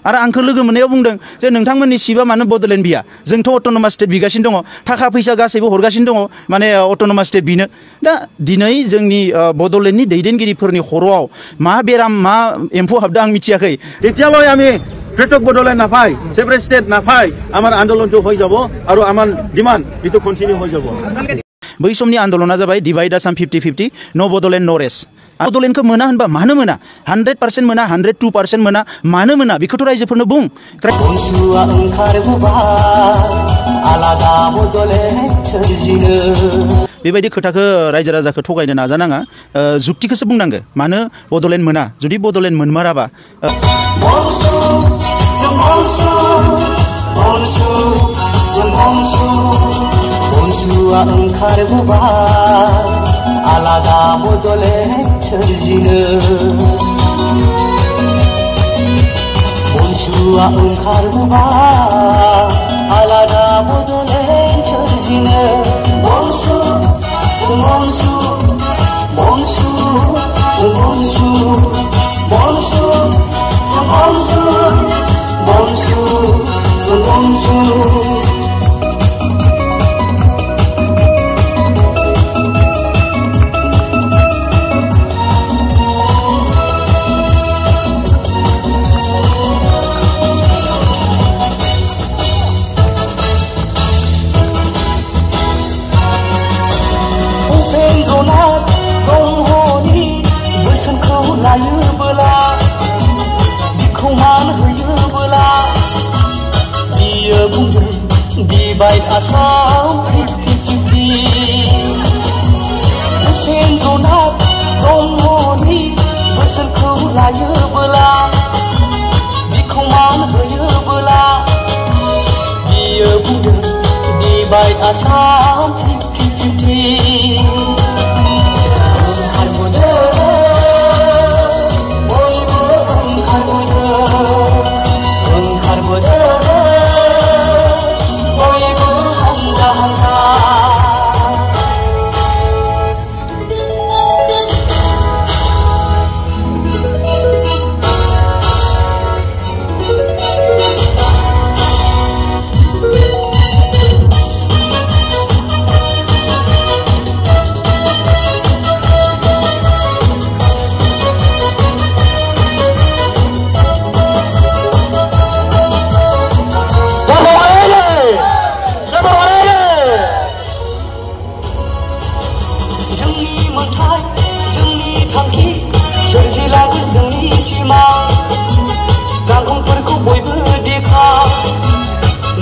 आरो आंखौ लोगो मोननायाव बुंदों जे नोंथांमोननि सिबा मानो बड'लेण्ड बिया जोंथ' अट'नमास स्टेट बिगासिनो दङ थाखा फैसा गासैबो हरगासिनो दङ माने अट'नमास स्टेट बिनो दा दिनै जोंनि बड'लेण्डनि दैदेनगिरिफोरनि खर'आव मा बेराम मा एम्फौ हाबदों आं मिथियाखै एতিয়ালৈ আমি পৃথক বডলেণ্ড নাপাই সেপারেট স্টেট নাপাই আমার আন্দোলনটো হৈ যাব আৰু আমার ডিমান্ড এটো কন্টিনিউ হৈ যাব बै समनि आन्दोलना जाबाय डिवाइड आसाम 50-50 नो बड'लेण्ड नो रेस्ट बड'लेण्डखौ मोना होनबा मानो मोना 100% मोना 102% मोना मानो मोना बेखौथ' रायजोफोरनो बुं बेबायदि खोथाखौ रायजो राजाखौ थगायनो नाजानाङा जुक्तिखौसो बुंनांगो मानो बड'लेण्ड मोना जुदि बड'लेण्ड मोनमाराबा आलादा बड'लेण्ड सोरजिनो मनसुआ ओंखारबोबाय आलादा बड'लेण्ड सोरजिनो मनसु मनसु मनसु मनसु मनसु मनसु मनसु मनसु Divide Assam 50-50 Sendronat Dongoni Bosoरखौ लायोबोला बिखौ मान होयोबोला बियो बुंदों Divide Assam 50-50 ओंखारबोदों बयबो ओंखारबोदों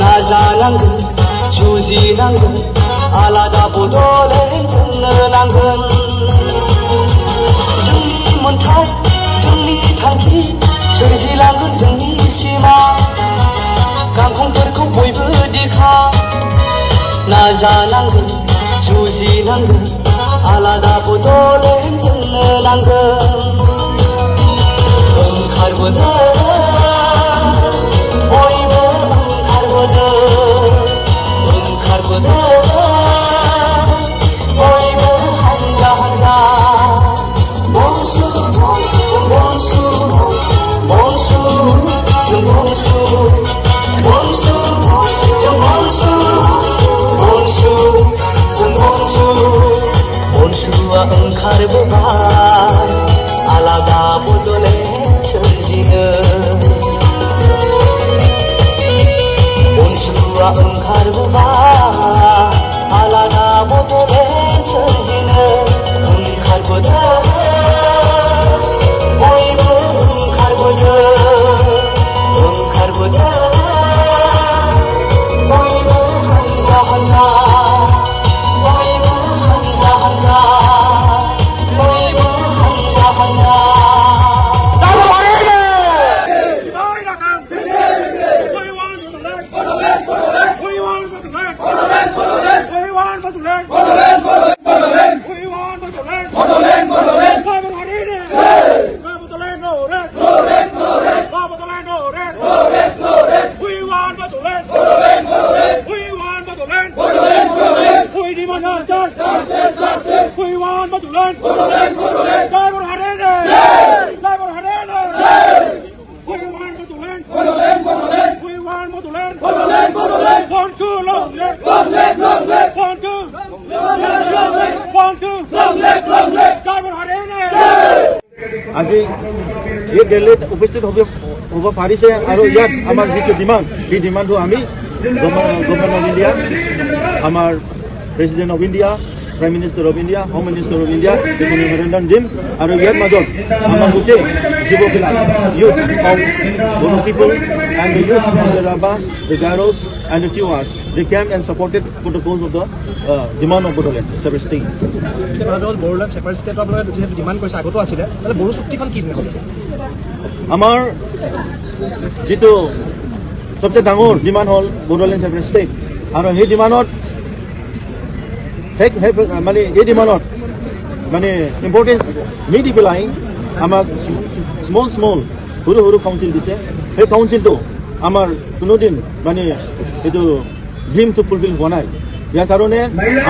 नाजानांगोन जुजिनांगोन आलादा बड'लेण्ड जोंनो नांगोन जोंनि मोन्थाय जोंनि थांखि सोरजिलांगोन जोंनि सिमा गांखंफोरखौ बयबो देखा नाजानांगोन जुजिनांगोन आलादा बड'लेण्ड जोंनो नांगोन ओंखारबोदों बयबो हानजा हानजा मनसु मनसु मनसु जों मनसु मनसु जों मनसु मनसु जों मनसु मनसुआ ओंखारबोबाय आलादा बड'लेण्ड सोरजिनो আজি এই দিল্লীত উপস্থিত হ'ব পাৰিছে আৰু ইয়াত আমাৰ যিটো ডিমাণ্ড সেই ডিমাণ্ডটো আমি গভৰ্ণমেণ্ট অফ ইণ্ডিয়া আমাৰ president of India prime minister of India home minister of India যিটো মেমৰেণ্ডাম দিম আৰু ইয়াৰ মাজত আমাৰ গোটেই যুৱকবিলাক youths of Boro people and the youths of the Rabas, the Garos and the Tiwas, they came and supported for the cause of the demand of Bodoland separate state. Bodoland separate state of the demand for Sagoto Asida, the Boro Suktikan Kidney. আমাৰ যিটো সবচেয়ে ডাঙৰ demand হ'ল Bodoland separate state আৰু সেই ডিমাণ্ডত মানে এই ডিমাণ্ডত মানে ইম্পৰ্টেঞ্চ নিদি পেলাই আমাক স্মল সৰু কাউন্সিল দিছে সেই কাউন্সিলটো আমাৰ কোনোদিন মানে এইটো ড্ৰিমটো ফুলফিল হোৱা নাই ইয়াৰ কাৰণে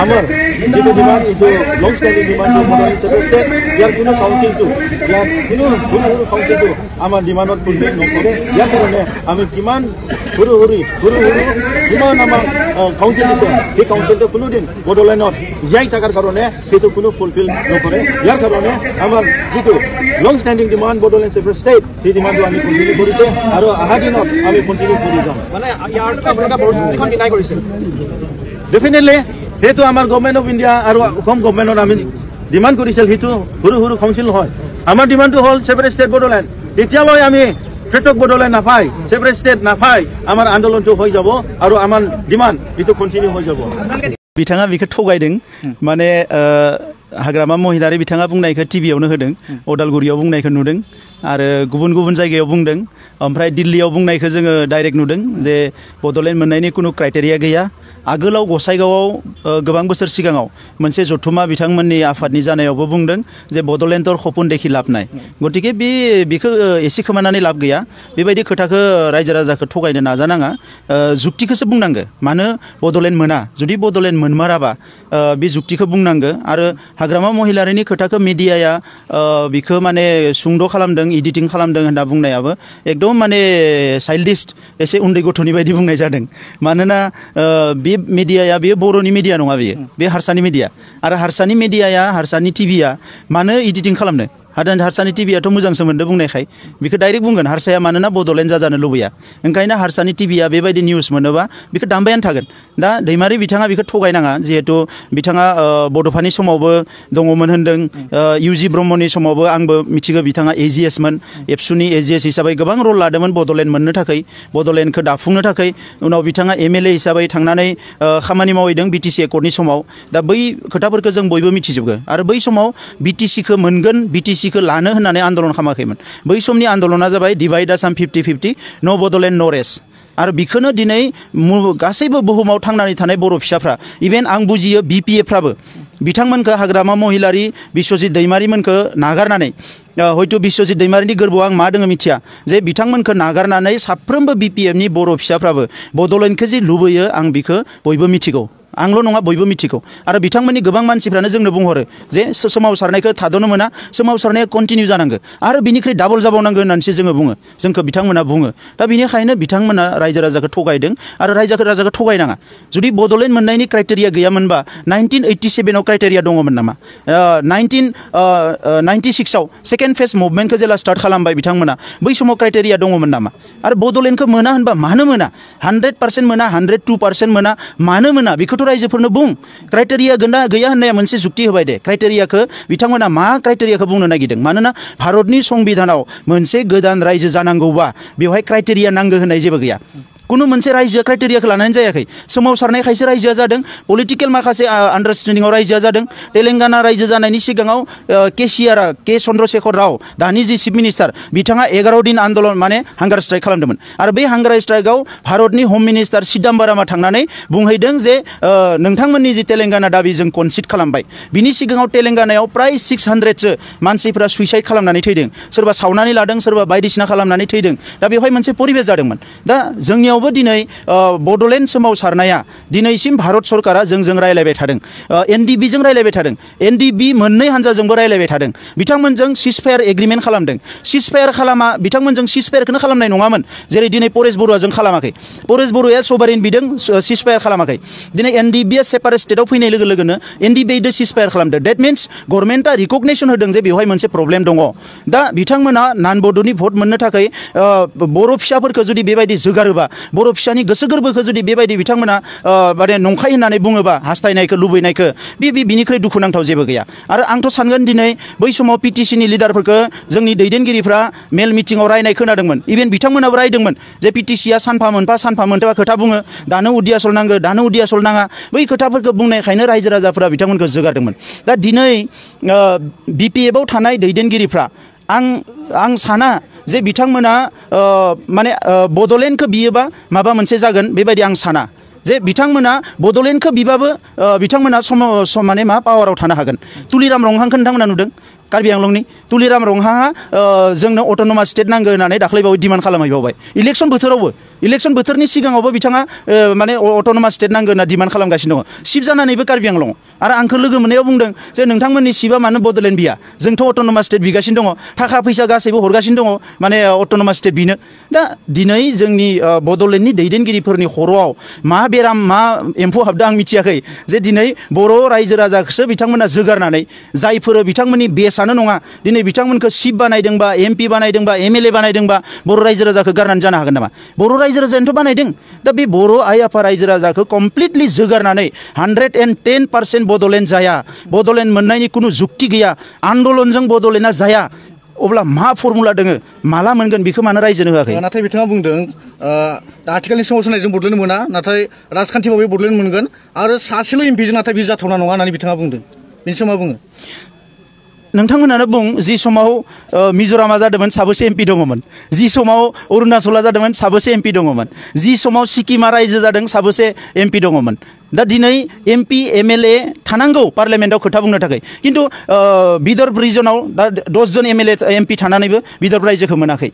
আমাৰ যিটো ডিমাণ্ড এইটো লং ষ্টেণ্ডিং ডিমাণ্ডটো Bodoland separate state ইয়াৰ কোনো কাউন্সিলটো ইয়াৰ কোনো সৰু কাউন্সিলটো আমাৰ ডিমাণ্ডত ফুলফিল নকৰে ইয়াৰ কাৰণে আমি কিমান সৰু কিমান আমাক কাউন্সিল দিছে সেই কাউন্সিলটো কোনোদিন Bodolandত জীয়াই থকাৰ কাৰণে সেইটো কোনো ফুলফিল নকৰে ইয়াৰ কাৰণে আমাৰ যিটো long standing demand Bodoland separate state সেই ডিমাণ্ডটো আমি কণ্টিনিউ কৰিছে আৰু অহা দিনত আমি কণ্টিনিউ কৰি যাম মানে ইয়াৰটো আপোনালোকে Boro Suktiখন ডিনাই কৰিছে ডেফিনেটলি সেইটো আমাৰ গভৰ্ণমেণ্ট অফ ইণ্ডিয়া আৰু অসম গভৰ্ণমেণ্টত আমি ডিমাণ্ড কৰিছিল সেইটো সৰু কাউন্সিল নহয় আমাৰ ডিমাণ্ডটো হ'ল সেপাৰেট ষ্টেট Bodoland এতিয়ালৈ আমি পৃথক Bodoland নাপায় সেপাৰেট ষ্টেট নাপায় আমাৰ আন্দোলনটো হৈ যাব আৰু আমাৰ ডিমাণ্ড এইটো কণ্টিনিউ হৈ যাব बिथाङा बेखौ थगायदों माने हाग्रामा महिलारि बिथाङा बुंनायखौ टिभियावनो होदों अदालगुरियाव बुंनायखौ नुदों आरो गुबुन जायगायाव बुंदों ओमफ्राय दिल्लीयाव बुंनायखौ जोङो डाइरेक्ट नुदों जे Bodoland मोननायनि कुनु क्राइटेरिया गैया आगोलाव गसाइगावआव गोबां बोसोर सिगाङाव मोनसे जथुमा बिथांमोननि आफादनि जानायावबो बुंदों जे Bodolandर खपुन देखि लाब नाय गतिके बेखौ एसे खोमानानै लाब गैया बेबायदि खोथाखौ रायजो राजाखौ थगायनो नाजानाङा जुक्तिखौसो बुंनांगो मानो Bodoland मोना जुदि Bodoland मोनमाराबा बे जुक्तिखौ बुंनांगो आरो हाग्रामा महिलारिनि खोथाखौ मिडियाया बिखौ माने सुंद' खालामदों एडिटिं खालामदों होनना बुंनायाबो एकदम माने चाइल्डिस्ट एसे उन्दै गथ'नि बायदि बुंनाय जादों मानोना बे मिडियाया बे बर'नि मिडिया नङा बे हारसानि मिडिया आरो हारसानि मिडियाया हारसानि टिभिया मानो एडिटिं खालामनो हारसानि टिभियाथ' मोजांसो मोन्दों बुंनायखाय बेखौ डाइरेक्ट बुंगोन हारसाया मानोना Bodoland जानो लुबैया ओंखायनो हारसानि टिभिया बेबायदि निउस मोनोबा बेखौ दामबायानो थागोन दा दैमारि बिथाङा बेखौ थगायनाङा जिहेतु बिथाङा बड'फानि समावबो दङमोन होन्दों इउजि ब्रह्मनि समावबो आंबो मिथिगौ बिथाङा AGS मोन एबसुनि AGS हिसाबै गोबां रल लादोंमोन Bodoland मोननो थाखाय Bodolandखौ दाफुंनो थाखाय उनाव बिथाङा MLA हिसाबै थांनानै खामानि मावहैदों BTC एकर्डनि समाव दा बै खोथाफोरखौ जों बयबो मिथिजोबगो आरो बै समाव BTCखौ मोनगोन BTC खौ लानो होननानै आन्दोलन खालामाखैमोन बै समनि आन्दोलना जाबाय डिवाइड आसाम 50-50 नो Bodoland नो रेस्ट आरो बेखौनो दिनै गासैबो बुहुमाव थांनानै थानाय बर' फिसाफ्रा इभेन आं बुजियो BPFफ्राबो बिथांमोनखौ हाग्रामा महिलारि बिश्वजित दैमारिमोनखौ नागारनानै हयथ' बिश्वजित दैमारिनि गोरबोआव आं मा दोङो मिथिया जे बिथांमोनखौ नागारनानै साफ्रोमबो BPFनि बर' फिसाफ्राबो Bodolandखौ जे लुबैयो आं बेखौ बयबो मिथिगौ आंल' नङा बयबो मिथिगौ आरो बिथांमोननि गोबां मानसिफ्रानो जोंनो बुंहरो जे सोमावसारनायखौ थाद'नो मोना सोमावसारनाया कन्टिनिउ जानांगौ आरो बिनिख्रुइ डाबल जाबावनांगौ होननानैसो जोङो बुङो जोंखौ बिथांमोना बुङो दा बेनिखायनो बिथांमोना रायजो राजाखौ थगायदों आरो राजाखौ थगायनाङा जुदि Bodoland मोननायनि क्राइटेरिया गैयामोनबा 1987 आव क्राइटेरिया दङमोन नामा 1996 आव सेकेन्ड फेज मुभमेन्टखौ जेला स्टार्ट खालामबाय बिथांमोना बै समाव क्राइटेरिया दङमोन नामा आरो Bodolandखौ मोना होनबा मानो मोना 100% मोना 102% मोना मानो मोना बेखौथ' रायजोफोरनो बुं क्राइटेरिया गैया होननाया मोनसे जुक्ति होबाय दे क्राइटेरियाखौ बिथांमोना मा क्राइटेरियाखौ बुंनो नागिरदों मानोना भारतनि संबिधानाव मोनसे गोदान रायजो जानांगौबा बेवहाय क्राइटेरिया नांगौ होननाय जेबो गैया कुनु मोनसे रायजोआ क्राइटेरियाखौ लानानै जायाखै सोमावसारनाय खायसे रायजोआ जादों पलिटिकेल माखासे आन्डारस्टेन्डिंआव रायजोआ जादों तेलेंगाना रायजो जानायनि सिगाङाव के चन्द्रशेखर राव दानि जि चिफ मिनिस्टार बिथाङा 11 दिन आन्दोलन माने हांगार स्ट्राइक खालामदोंमोन आरो बे हांगार स्ट्राइकआव भारतनि होम मिनिस्टार चिदम्बरमआ थांनानै बुंहैदों जे नोंथांमोननि जि तेलेंगाना दाबि जों कनसिड खालामबाय बिनि सिगाङाव तेलेंगानायाव प्राय 600सो मानसिफ्रा सुइसाइड खालामनानै थैदों सोरबा सावनानै लादों सोरबा बायदिसिना खालामनानै थैदों दा बेवहाय मोनसे परिबेस जादोंमोन दा जोंनियाव जोंनियावबो दिनै बड'लेण्ड सोमावसारनाया दिनैसिम भारत सरकारा जोंजों रायलायबाय थादों एनडिबि जों रायलायबाय थादों एनडिबि मोननै हानजाजोंबो रायलायबाय थादों बिथांमोनजों सिजफायार एग्रिमेन्ट खालामदों सिजफायार खालामा बिथांमोनजों सिजफायारखौनो खालामनाय नङामोन जेरै दिनै परेश बरुवा जों खालामाखै परेश बरुवाया सभारेन बिदों सिजफायार खालामाखै दिनै एनडिबिआ सेपारेट स्टेटआव फैनाय लोगो लोगोनो एनडिबिआ सिजफायार खालामदों डेट मिन्स गभर्नमेन्टआ रिकगनेसन होदों जे बेवहाय मोनसे प्रब्लेम दङ दा बिथांमोना नान बड'नि भट मोननो थाखाय बर' फिसाफोरखौ जुदि बेबायदि जोगारोबा बर' फिसानि गोसो गोरबोखौ जुदि बेबायदि बिथांमोना माने नंखाय होननानै बुङोबा हास्थायनायखौ लुबैनायखौ बिनिख्रुइ दुखुनांथाव जेबो गैया आरो आंथ' सानगोन दिनै बै समाव पिटिसिनि लिडारफोरखौ जोंनि दैदेनगिरिफ्रा मेल मिटिङाव रायनाय खोनादोंमोन इभेन बिथांमोनाबो रायदोंमोन जे पिटिसिया सानफा मोनफा खोथा बुङो दानो उदियासल नांगौ दानो उदियासल नाङा बै खोथाफोरखौ बुंनायखायनो रायजो राजाफोरा बिथांमोनखौ जोगारदोंमोन दा दिनै बिपिएफआव थानाय दैदेनगिरिफ्रा आं साना जे बिथांमोना माने बड'लेण्डखौ बियोबा माबा मोनसे जागोन बेबायदि आं साना जे बिथांमोना बड'लेण्डखौ बिबाबो बिथांमोना माने मा पावाराव थानो हागोन तुलिराम रंहांखौ नोंथांमोना नुदों कार्बि आंलंनि तुलिराम रंहांआ जोंनो अट'नमास स्टेट नांगौ होननानै दाख्लैबावै डिमान्ड खालामहैबावबाय इलेक्सन बोथोरनि सिगाङावबो बिथाङा माने अट'नमास स्टेट नांगौ होनना डिमान्ड खालामगासिनो दङ सिफ जानानैबो कार्बि आंलं आरो आंखौ लोगो मोननायाव बुंदों जे नोंथांमोननि सिफआ मानो बड'लेण्ड बिया जोंथ' अट'नमास स्टेट बिगासिनो दङ थाखा फैसा गासैबो हरगासिनो दङ माने अट'नमास स्टेट बिनो दा दिनै जोंनि बड'लेण्डनि दैदेनगिरिफोरनि खर'आव मा बेराम मा एम्फौ हाबदों आं मिथियाखै जे दिनै बर' रायजो राजाखौसो बिथांमोना जोगारनानै जायफोर बिथांमोननि बेसानो नङा दिनै बिथांमोनखौ सिफ बानायदोंबा एमपि बानायदोंबा एमएलए बानायदोंबा बर' रायजो राजाखौ गारनानै जानो हागोन नामा बर' रायजो राजायानोथ' बानायदों दा बे बर' आइ आफा रायजो राजाखौ कमप्लिटलि जोगारनानै 110% बड'लेण्ड जाया बड'लेण्ड मोननायनि खुनु जुक्ति गैया आन्दलनजों बड'लेण्डआ जाया अब्ला मा फर्मुला दोङो माला मोनगोन बेखौ मानो रायजोनो होआखै नाथाय बिथाङा बुंदों आथिखालनि सोमावसारनायजों बड'लेण्ड मोना नाथाय राजखान्थि भाबै बड'लेण्ड मोनगोन आरो सासेल' एमपिजों नाथाय बे जाथावना नङा होननानै बिथाङा बुंदों बेनि समाव बुङो नोंथांमोनानो बुं जि समाव मिज'रामा जादोंमोन साबेसे एमपि दङमोन जि समाव अरुणाचला जादोंमोन साबेसे एमपि दङमोन जि समाव सिक्किमा रायजो जादों साबेसे एमपि दङमोन दा दिनै एमपि एमएलए थानांगौ पार्लियामेन्टआव खोथा बुंनो थाखाय खिन्थु विदर्भ रिजनाव दा 10 जन एमएलए एमपि थानानैबो विदर्भ रायजोखौ मोनाखै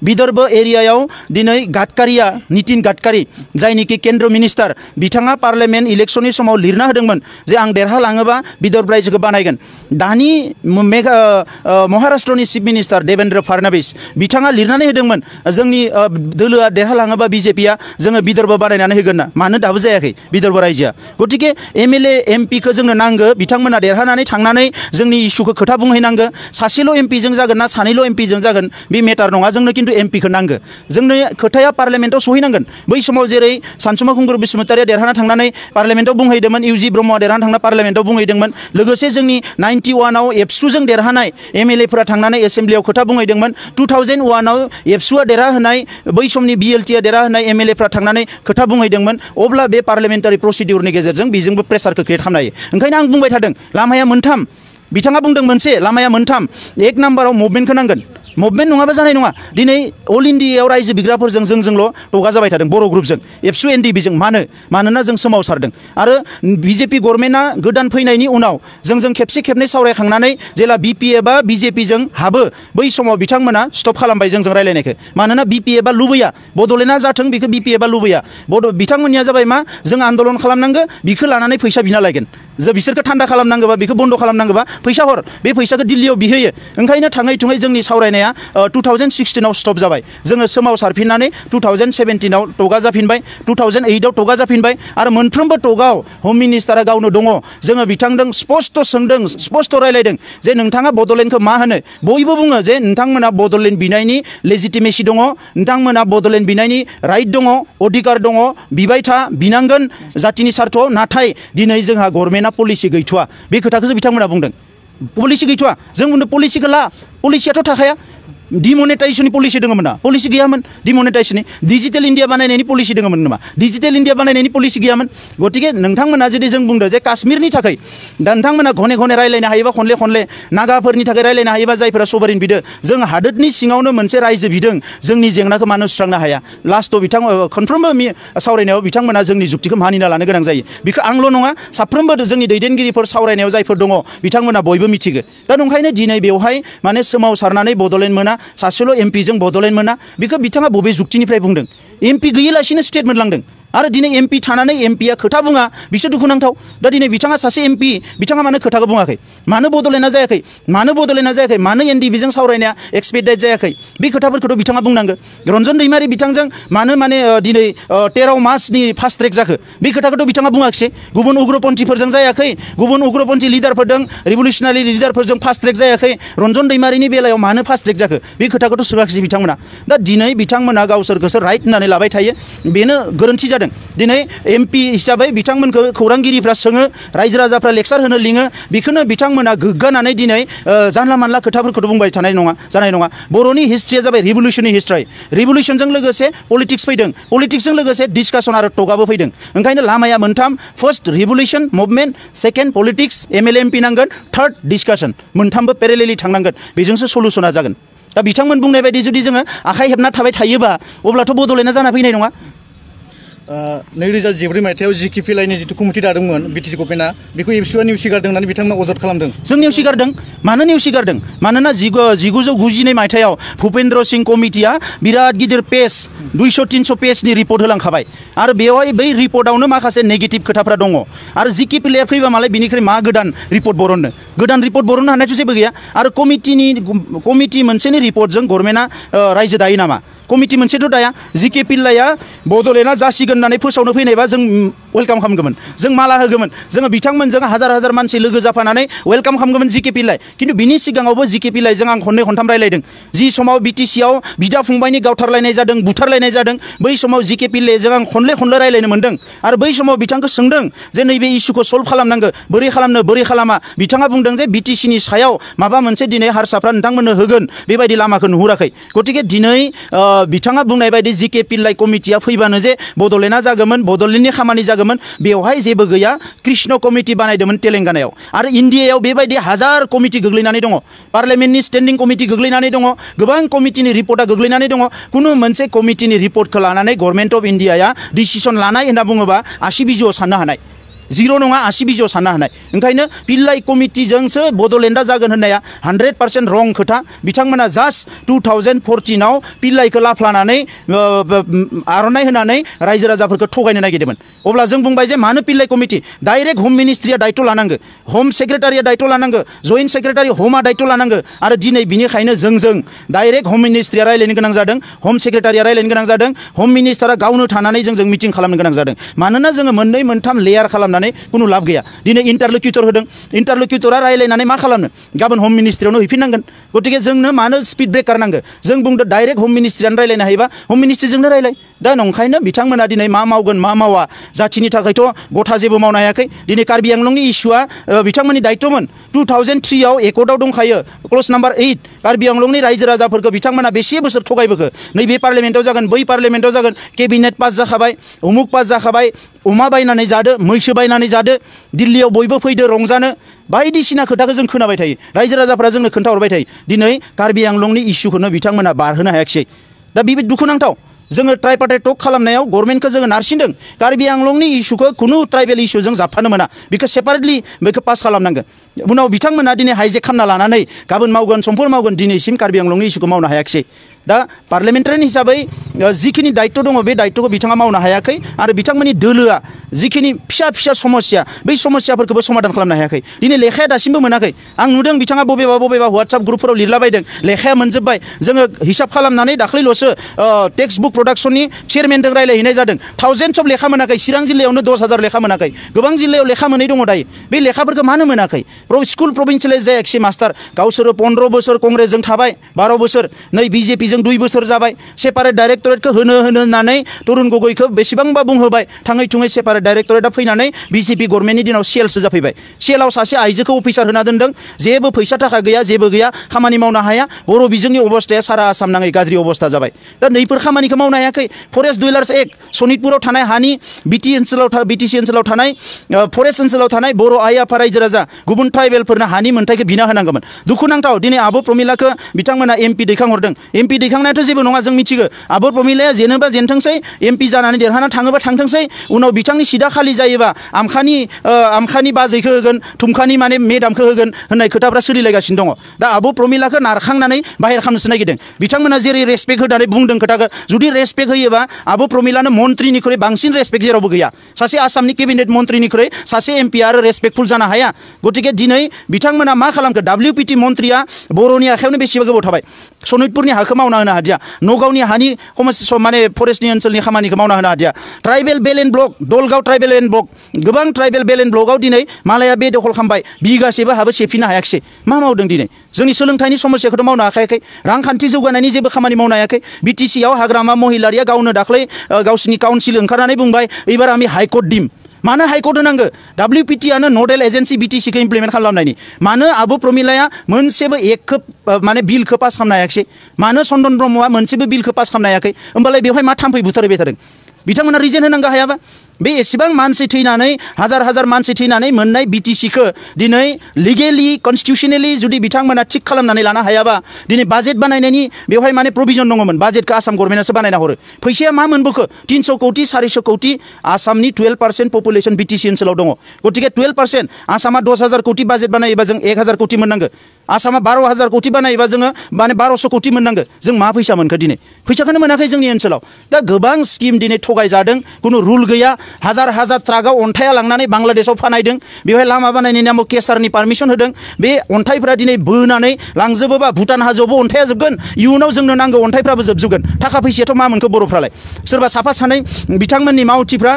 विदर्भ एरियायाव दिनै गाडकारिया नितिन गाडकारि जायनिखि केन्द्र मिनिस्टार बिथाङा पार्लियामेन्ट इलेक्शननि समाव लिरना होदोंमोन जे आं देरहालाङोबा विदर्भ रायजोखौ बानायगोन दानि महाराष्ट्रनि चिफ मिनिस्टार देवेन्द्र फडणवीस बिथाङा लिरनानै होदोंमोन जोंनि दोलोआ देरहालाङोबा बिजेपिआ जोङो विदर्भ बानायनानै होगोन ना मानो दाबो जायाखै विदर्भ रायजोआ गतिके एमएलए एमपिखौ जोंनो नांगौ बिथांमोना देरहानानै थांनानै जोंनि इस्युखौ खोथा बुंहैनांगौ सासेल' एमपिजों जागोन ना सानैल' एमपिजों जागोन बे मेटार नङा जोंनो खिन्थु एमपिखौ नांगौ जोंनो खोथाया पार्लियामेन्टआव सहैनांगोन बै समाव जेरै सानसुमा खुंगुर बसुमतारिया देरहाना थांनानै पार्लियामेन्टआव बुंहैदोंमोन इउजि ब्रह्मआ देरहाना थांना पार्लियामेन्टआव बुंहैदोंमोन लोगोसे जोंनि 91आव एबसुजों देरहानाय एमएलएफोरा थांनानै एसेम्ब्लियाव खोथा बुंहैदोंमोन 2001आव एबसुआ देरहाहोनाय बै समनि बिएलटिआ देरहाहोनाय एमएलएफ्रा थांनानै खोथा बुंहैदोंमोन अब्ला बे पार्लियामेन्टारि प्रसिडिउरनि गेजेरजों बेजोंबो प्रेसारखौ क्रिएट खालामनो हायो ओंखायनो आं बुंबाय थादों लामाया मोनथाम बिथाङा बुंदों मोनसे लामाया मोनथाम एक नाम्बाराव मुभमेन्टखौ नांगोन मुभमेन्ट नङाबा जानाय नङा दिनै अल इन्डियायाव रायजो बिग्राफोरजों जोंल' टगा जाबाय थादों बर' ग्रुपजों एबसु एनडिबिजों मानोना जों सोमावसारदों आरो बिजेपि गभर्नमेन्टआ गोदान फैनायनि उनाव जोंजों खेबसे खेबनै सावरायखांनानै जेला बिपिएफआ बिजेपिजों हाबो बै समाव बिथांमोना स्टप खालामबाय जोंजों रायलायनायखौ मानोना बिपिएफआ लुबैया बड'लेण्डआ जाथों बेखौ बिपिएफआ लुबैया बिथांमोननिया जाबाय मा जों आन्दलन खालामनांगो बिखौ लानानै फैसा बिना लायगोन जे बिसोरखौ थान्दा खालामनांगौबा बेखौ बन्द' खालामनांगौबा फैसा हर बे फैसाखौ दिल्लीयाव बिहोयो ओंखायनो थाङै थुङै जोंनि सावरायनाया 2016आव स्टप जाबाय जोङो सोमावसारफिननानै 2017आव टगा जाफिनबाय 2008आव टगा जाफिनबाय आरो मोनफ्रोमबो टगाव हम मिनिस्टारा गावनो दङ जोङो बिथांजों स्पस्ट सोंदों स्पस्ट रायलायदों जे नोंथाङा बड'लेण्डखौ मा होनो बयबो बुङो जे नोंथांमोना बड'लेण्ड बिनायनि लेजिटिमेसि दङ नोंथांमोना बड'लेण्ड बिनायनि राइट दङ अधिकार दङ बिबाय था बिनांगोन जातिनि सार्थ नाथाय दिनै जोंहा गभर्नमेन्टआ पलिसि गैथ'वा बे खोथाखौसो बिथांमोना बुंदों पलिसि गैथ'वा जों बुंदों पलिसिखौ ला पलिसियाथ' थाखाया डिमनेटाइजेसननि पलिसि दङमोन ना पलिसि गैयामोन डिमनेटाइजेसननि डिजिटेल इन्डिया बानायनायनि पलिसि दङमोन नामा डिजिटेल इन्डिया बानायनायनि पलिसि गैयामोन गतिके नोंथांमोना जुदि जों बुंदों जे काश्मीरनि थाखाय दा नोंथांमोना घने घने रायलायनो हायोबा खनले नागाफोरनि थाखाय रायलायनो हायोबा जायफोरा सभारेन बिदों जों हादोरनि सिङावनो मोनसे रायजो बिदों जोंनि जेंनाखौ मानो सुस्रांनो हाया लास्टआव खनफ्रोमबो सावरायनायाव बिथांमोना जोंनि जुक्तिखौ मानिना लानो गोनां जायो बेखौ आंल' नङा साफ्रोमबो जोंनि दैदेनगिरिफोर सावरायनायाव जायफोर दङ बिथांमोना बयबो मिथिगो दा ओंखायनो दिनै बेवहाय माने सोमावसारनानै बड'लेण्ड मोना सासेल' एमपिजों बड'लेण्ड मोना बेखौ बिथाङा बबे जुक्तिनिफ्राय बुंदों एमपि गैयालासिनो स्टेट मोनलांदों आरो दिनै एमपि थानानै एमपिया खोथा बुङा बिसोर दुखुनांथाव दा दिनै बिथाङा सासे एमपि बिथाङा मानो खोथाखौ बुङाखै मानो बड'लेण्डआ जायाखै मानो एनडिबिजों सावरायनाया एक्सपेक्टेड जायाखै बे खोथाफोरखौथ' बिथाङा बुंनांगो रन्जन दैमारि बिथांजों मानो दिनै 13 मार्चनि फास्ट ट्रेक जाखो बे खोथाखौथ' बिथाङा बुङाखिसै गुबुन उग्रपन्थीफोरजों जायाखै गुबुन उग्रपन्थी लिडारफोरजों रिभलिउसनारि लिडारफोरजों फास्ट ट्रेक जायाखै रन्जन दैमारिनि बेलायाव मानो फास्ट ट्रेक जाखो बे खोथाखौथ' सोङाखिसै बिथांमोना दा दिनै बिथांमोना गावसोरखौसो राइट होननानै लाबाय थायो बेनो गोरोन्थि जादों दिनै एमपि हिसाबै बिथांमोनखौ खौरांगिरिफ्रा सोङो रायजो राजाफ्रा लेक्सार होनो लिङो बेखौनो बिथांमोना गोग्गानानै दिनै जानला मानला खोथाफोरखौथ' बुंबाय जानाय नङा बर'नि हिस्ट्रिया जाबाय रिभलिउसननि हिस्ट्रि रिभलिउसनजों लोगोसे पलिटिक्स फैदों पलिटिक्सजों लोगोसे डिसकासन आरो टकआबो फैदों ओंखायनो लामाया मोनथाम first revolution movement second politics MLA MP नांगोन थार्ड डिसकासन मोनथामबो पेरेलेलि थांनांगोन बेजोंसो सलुसना जागोन दा बिथांमोन बुंनाय बायदि जुदि जोङो आखाइ हेबना थाबाय थायोबा अब्लाथ' बड'लेण्डआ जाना फैनाय नङा 2014 मायथाइयाव जिकेपिएलआइनि जिथु कमिटि दादोंमोन बिटिसि गभर्नमेन्टआ बेखौ एबसुआ नेवसिगारदों होननानै बिथांमोना अजद खालामदों जों नेवसिगारदों मानो नेवसिगारदों मानोना 1992 मायथाइयाव भुपेन्द्र सिंह कमिटिया बिराद गिदिर पेज 200-300 पेजनि रिपर्ट होलांखाबाय आरो बेवहाय बै रिपर्टआवनो माखासे नेगेटिभ खोथाफ्रा दङ आरो जिकेपिएलआ फैबा मालाय बिनिख्रुइ मा गोदान रिपर्ट बरननो हानायथ' जेबो गैया आरो कमिटि मोनसेनि रिपर्टजों गभर्नमेन्टआ रायजो दायो नामा कमिटि मोनसेथ' दाया जिकेपिएलआ बड'लेण्डआ जासिगोन होननानै फोसावनो फैनायबा जों वेलकाम खालामगौमोन जों माला होगौमोन जोङो बिथांमोनजों हाजार मानसि लोगो जाफानानै वेलकाम खालामगौमोन जिकेपिएल खिन्थु बिनि सिगाङावबो जिकेपिएलजों आं खननै खनथाम रायलायदों जि समाव बिटिसिआव बिदा फंबायनि गावथारलायनाय जादों बुथारलायनाय जादों बै समाव जिकेपिएलजों आं खनले रायलायनो मोन्दों आरो बै समाव बिथांखौ सोंदों जे नैबे इस्युखौ सल्भ खालामनांगौ बोरै खालामनो बोरै खालामा बिथाङा बुंदों जे बिटिसिनि सायाव माबा मोनसे दिनै हारसाफ्रा नोंथांमोननो होगोन बेबायदि लामाखौ नुहुराखै गतिके दिनै बिथाङा बुंनाय बायदि जिकेपिएल कमिटिया फैबानो जे बड'लेण्डआ जागौमोन बड'लेण्डनि खामानि जागौमोन बेवहाय जेबो गैया कृष्ण कमिटि बानायदोंमोन तेलेंगानायाव आरो इन्डियायाव बेबायदि हाजार कमिटि गोग्लैनानै दङ पार्लियामेन्टनि स्टेन्डिं कमिटि गोग्लैनानै दङ गोबां कमिटिनि रिपर्टआ गोग्लैनानै दङ कुनु मोनसे कमिटिनि रिपर्टखौ लानानै गभर्नमेन्ट अफ इन्डियाया डिसिसन लानाय होनना बुङोबा आसि बिजौआव साननो हानाय जिर' नङा आसि बिजौआव साननो हानाय ओंखायनो पिल्लाइ कमिटिजोंसो बड'लेण्डआ जागोन होननाया 100% रं खोथा बिथांमोना जास्ट 2014आव पिल्लाइखौ लाफ्लानानै आर'नाइ होनानै रायजो राजाफोरखौ थगायनो नागिरदोंमन अब्ला जों बुंबाय जे मानो पिल्लाइ कमिटि डाइरेक्ट होम मिनिस्ट्रिया दायित्व लानांगौ होम सेक्रेटारिया दायित्व लानांगौ जइन्ट सेक्रेटारि होमा दायित्व लानांगौ आरो दिनै बिनिखायनो जों डाइरेक्ट होम मिनिस्ट्रिया रायलायनो गोनां जादों होम सेक्रेटारिया रायलायनो गोनां जादों होम मिनिस्टारा गावनो थानानै जों मिटिं खालामनो गोनां जादों मानोना जोङो मोननै मोनथाम लेयार खालामनानै कुनु लाब गैया दिनै इन्टारलकिउटर होदों इन्टारलकिउटरा रायलायनानै मा खालामनो गाबोन होम मिनिस्ट्रियावनो हैफिननांगोन गतिके जोंनो मानो स्पिड ब्रेकार नांगौ जों बुंदों डाइरेक्ट होम मिनिस्ट्रियानो रायलायनो हायोबा होम मिनिस्ट्रिजोंनो रायलाय दा नंखायनो बिथांमोना दिनै मा मावगोन मा मावा जाथिनि थाखायथ' गथा जेबो मावनो हायाखै दिनै कार्बि आंलंनि इस्युआ बिथांमोननि दायित्वमोन 2003आव एकर्डआव दंखायो क्लज नाम्बार 8 कार्बि आंलंनि रायजो राजाफोरखौ बिथांमोना बेसे बोसोर थगायबोखो नैबे पार्लियामेन्टआव जागोन बै पार्लियामेन्टआव जागोन केबिनेट पास जाखाबाय उमुक पास जाखाबाय अमा बायनानै जादो मैसो बायनानै जादो दिल्लीयाव बयबो फैदो रंजानो बायदिसिना खोथाखौ जों खोनाबाय थायो रायजो राजाफ्रा जोंनो खोन्थाहरबाय थायो दिनै कार्बि आंलंनि इस्युखौनो बिथांमोना बारहोनो हायाखिसै दा बेबो दुखुनांथाव जोङो ट्राइपार्टाइट टक खालामनायाव गभर्नमेन्टखौ जोङो नारसिनदों कार्बि आंलंनि इस्युखौ खुनु ट्राइबेल इस्युजों जाबफानो मोना बेखौ सेपारेटलि बेखौ पास खालामनांगोन उनाव बिथांमोना दिनै हाइजेक खालामना लानानै गाबोन मावगोन समफोर मावगोन दिनैसिम कार्बि आंलंनि इस्युखौ मावनो हायाखिसै दा पार्लियामेन्टारियान हिसाबै जिखिनि दायित्व दङ बे दायित्वखौ बिथाङा मावनो हायाखै आरो बिथांमोननि दोलोआ जिखिनि फिसा समस्या बै समस्याफोरखौबो समाधान खालामनो हायाखै दिनै लेखाया दासिमबो मोनाखै आं नुदों बिथाङा बबेबा WhatsApp ग्रुपफोराव लिरलाबायदों लेखाया मोनजोब्बाय जोङो हिसाब खालामनानै दाख्लैल'सो टेक्स्ट बुक प्रडाक्शननि चेयारमेनजों रायलायहैनाय जादों थाउजेन्डस अफ लेखा मोनाखै चिरां जिल्लायावनो 10,000 लेखा मोनाखै गोबां जिल्लायाव लेखा मोनै दङ दायो बे लेखाफोरखौ मानो मोनाखै स्कुल प्रभिन्सियेलाइज जायाखिसै मास्टार गावसोरो 15 बोसोर कंग्रेसजों थाबाय 12 बोसोर नै बिजेपिजों 2 बोसोर जाबाय सेपारेट डाइरेक्टरेटखौ होनो होननानै तरुण गगैखौ बेसेबांबा बुंहोबाय थाङै थुङै सेपारेट डाइरेक्टरेटआ फैनानै बिजेपि गभर्नमेन्टनि दिनाव सेलसो जाफैबाय सेलाव सासे आइजोखौ अफिसार होना दोनदों जेबो फैसा थाखा गैया जेबो गैया खामानि मावनो हाया बर' बिजोंनि अबस्थाया सारा आसाम नाङै गाज्रि अबस्था जाबाय दा नैफोर खामानिखौ मावनो हायाखै फरेस्ट डुवेलार्स एक्ट सनितपुराव थानाय हानि बिटिसि ओनसोलाव थानाय फरेस्ट ओनसोलाव थानाय बर' आइ आफा रायजो राजा गुबुन ट्राइबेलफोरनो हानि मोन्थाइखौ बिना होनांगौमोन दुखुनांथाव दिनै आब' प्रमिलाखौ बिथांमोना एमपि दैखांहरदों एमपि दैखांनायाथ' जेबो नङा जों मिथिगौ आब' प्रमिलाया जेनोबा जेनथोंसै एमपि जानानै देरहाना थाङोबा थांथोंसै उनाव बिथांनि सिदा खालि जायोबा आमखानि बाजैखौ होगोन थुमखानि माने मेदामखौ होगोन होननाय खोथाफ्रा सोलिलायगासिनो दङ दा आब' प्रमिलाखौ नारखांनानै बाहेर खालामनोसो नागिरदों बिथांमोना जेरै रेसपेक्ट होनानै बुंदों खोथाखौ जुदि रेसपेक्ट होयोबा आब' प्रमिलानो मन्त्रिनिख्रुइ बांसिन रेसपेक्ट जेरावबो गैया सासे आसामनि केबिनेट मन्त्रिनिख्रुइ सासे एमपि आरो रेसपेक्टफुल जानो हाया गतिके दिनै बिथांमोना मा खालामखो WPT मन्त्रिया बर'नि आखायावनो बेसेबा गोबाव थाबाय सनितपुरनि हाखौ मावना होनो हादिया नगावनि हानि माने फरेस्टनि ओनसोलनि खामानिखौ मावना होनो हादिया ट्राइबेल बेल एन्ड ब्लक दलगाव ट्राइबेल एन्ड ब्लक गोबां ट्राइबेल बेल एन्ड ब्लकआव दिनै मालाया बे दखल खालामबाय बिगासेबो हाबो सेफिननो हायाखिसै मा मावदों दिनै जोंनि सोलोंथाइनि समस्याखौथ' मावनो हाखायाखै रांखान्थि जौगानायनि जेबो खामानि मावनो हायाखै BTC आव हाग्रामा महिलारिया गावनो दाख्लै गावसिनि काउन्सिल ओंखारनानै बुंबाय एबार आमी हाइकर्ट दिम मानो हाइकर्ट होनांगो WPT आनो नडेल एजेन्सि BTC खौ इमप्लिमेन्ट खालामनायनि मानो आब' प्रमिलाया मोनसेबो एकखौ माने बिलखौ पास खालामनो हायाखिसै मानो चन्दन ब्रह्मआ मोनसेबो बिलखौ पास खालामनो हायाखै होमबालाय बेवहाय मा थाम्फै बुथारबाय थादों बिथांमोना रिजेन होनांगौ हायाबा बे एसेबां मानसि थैनानै हाजार मानसि थैनानै मोननाय BTC खौ दिनै लिगेलि कन्स्टिटिउसनेलि जुदि बिथांमोना थिक खालामनानै लानो हायाबा दिनै बाजेट बानायनायनि बेवहाय माने प्रभिजन दङमोन बाजेटखौ आसाम गभर्नमेन्टआसो बानायना हरो फैसाया मा मोनबोखो 300 कौटि 400 कौटि आसामनि 12% पपुलेसन BTC ओनसोलाव दङ गतिके 12% आसामा 10,000 कौटि बाजेट बानायोबा जों 1,000 कौटि मोननांगो आसामा 12,000 कौटि बानायोबा जोङो माने 1200 कौटि मोननांगो जों मा फैसा मोनखो दिनै फैसाखौनो मोनाखै जोंनि ओनसोलाव दा गोबां स्किम दिनै थगायजादों खुनु रुल गैया हाजार ट्राकआव अन्थाइया लांनानै बांलादेशआव फानायदों बेवहाय लामा बानायनायनि नामाव केसारनि पारमिसन होदों बे अन्थाइफ्रा दिनै बोनानै लांजोबोबा भुटान हाजोआवबो अन्थाइया जोबगोन इयुनाव जोंनो नांगौ अन्थाइफ्राबो जोबजोबगोन थाखा फैसायाथ' मा मोनखो बर'फ्रालाय सोरबा साफा सानै बिथांमोननि मावथिफ्रा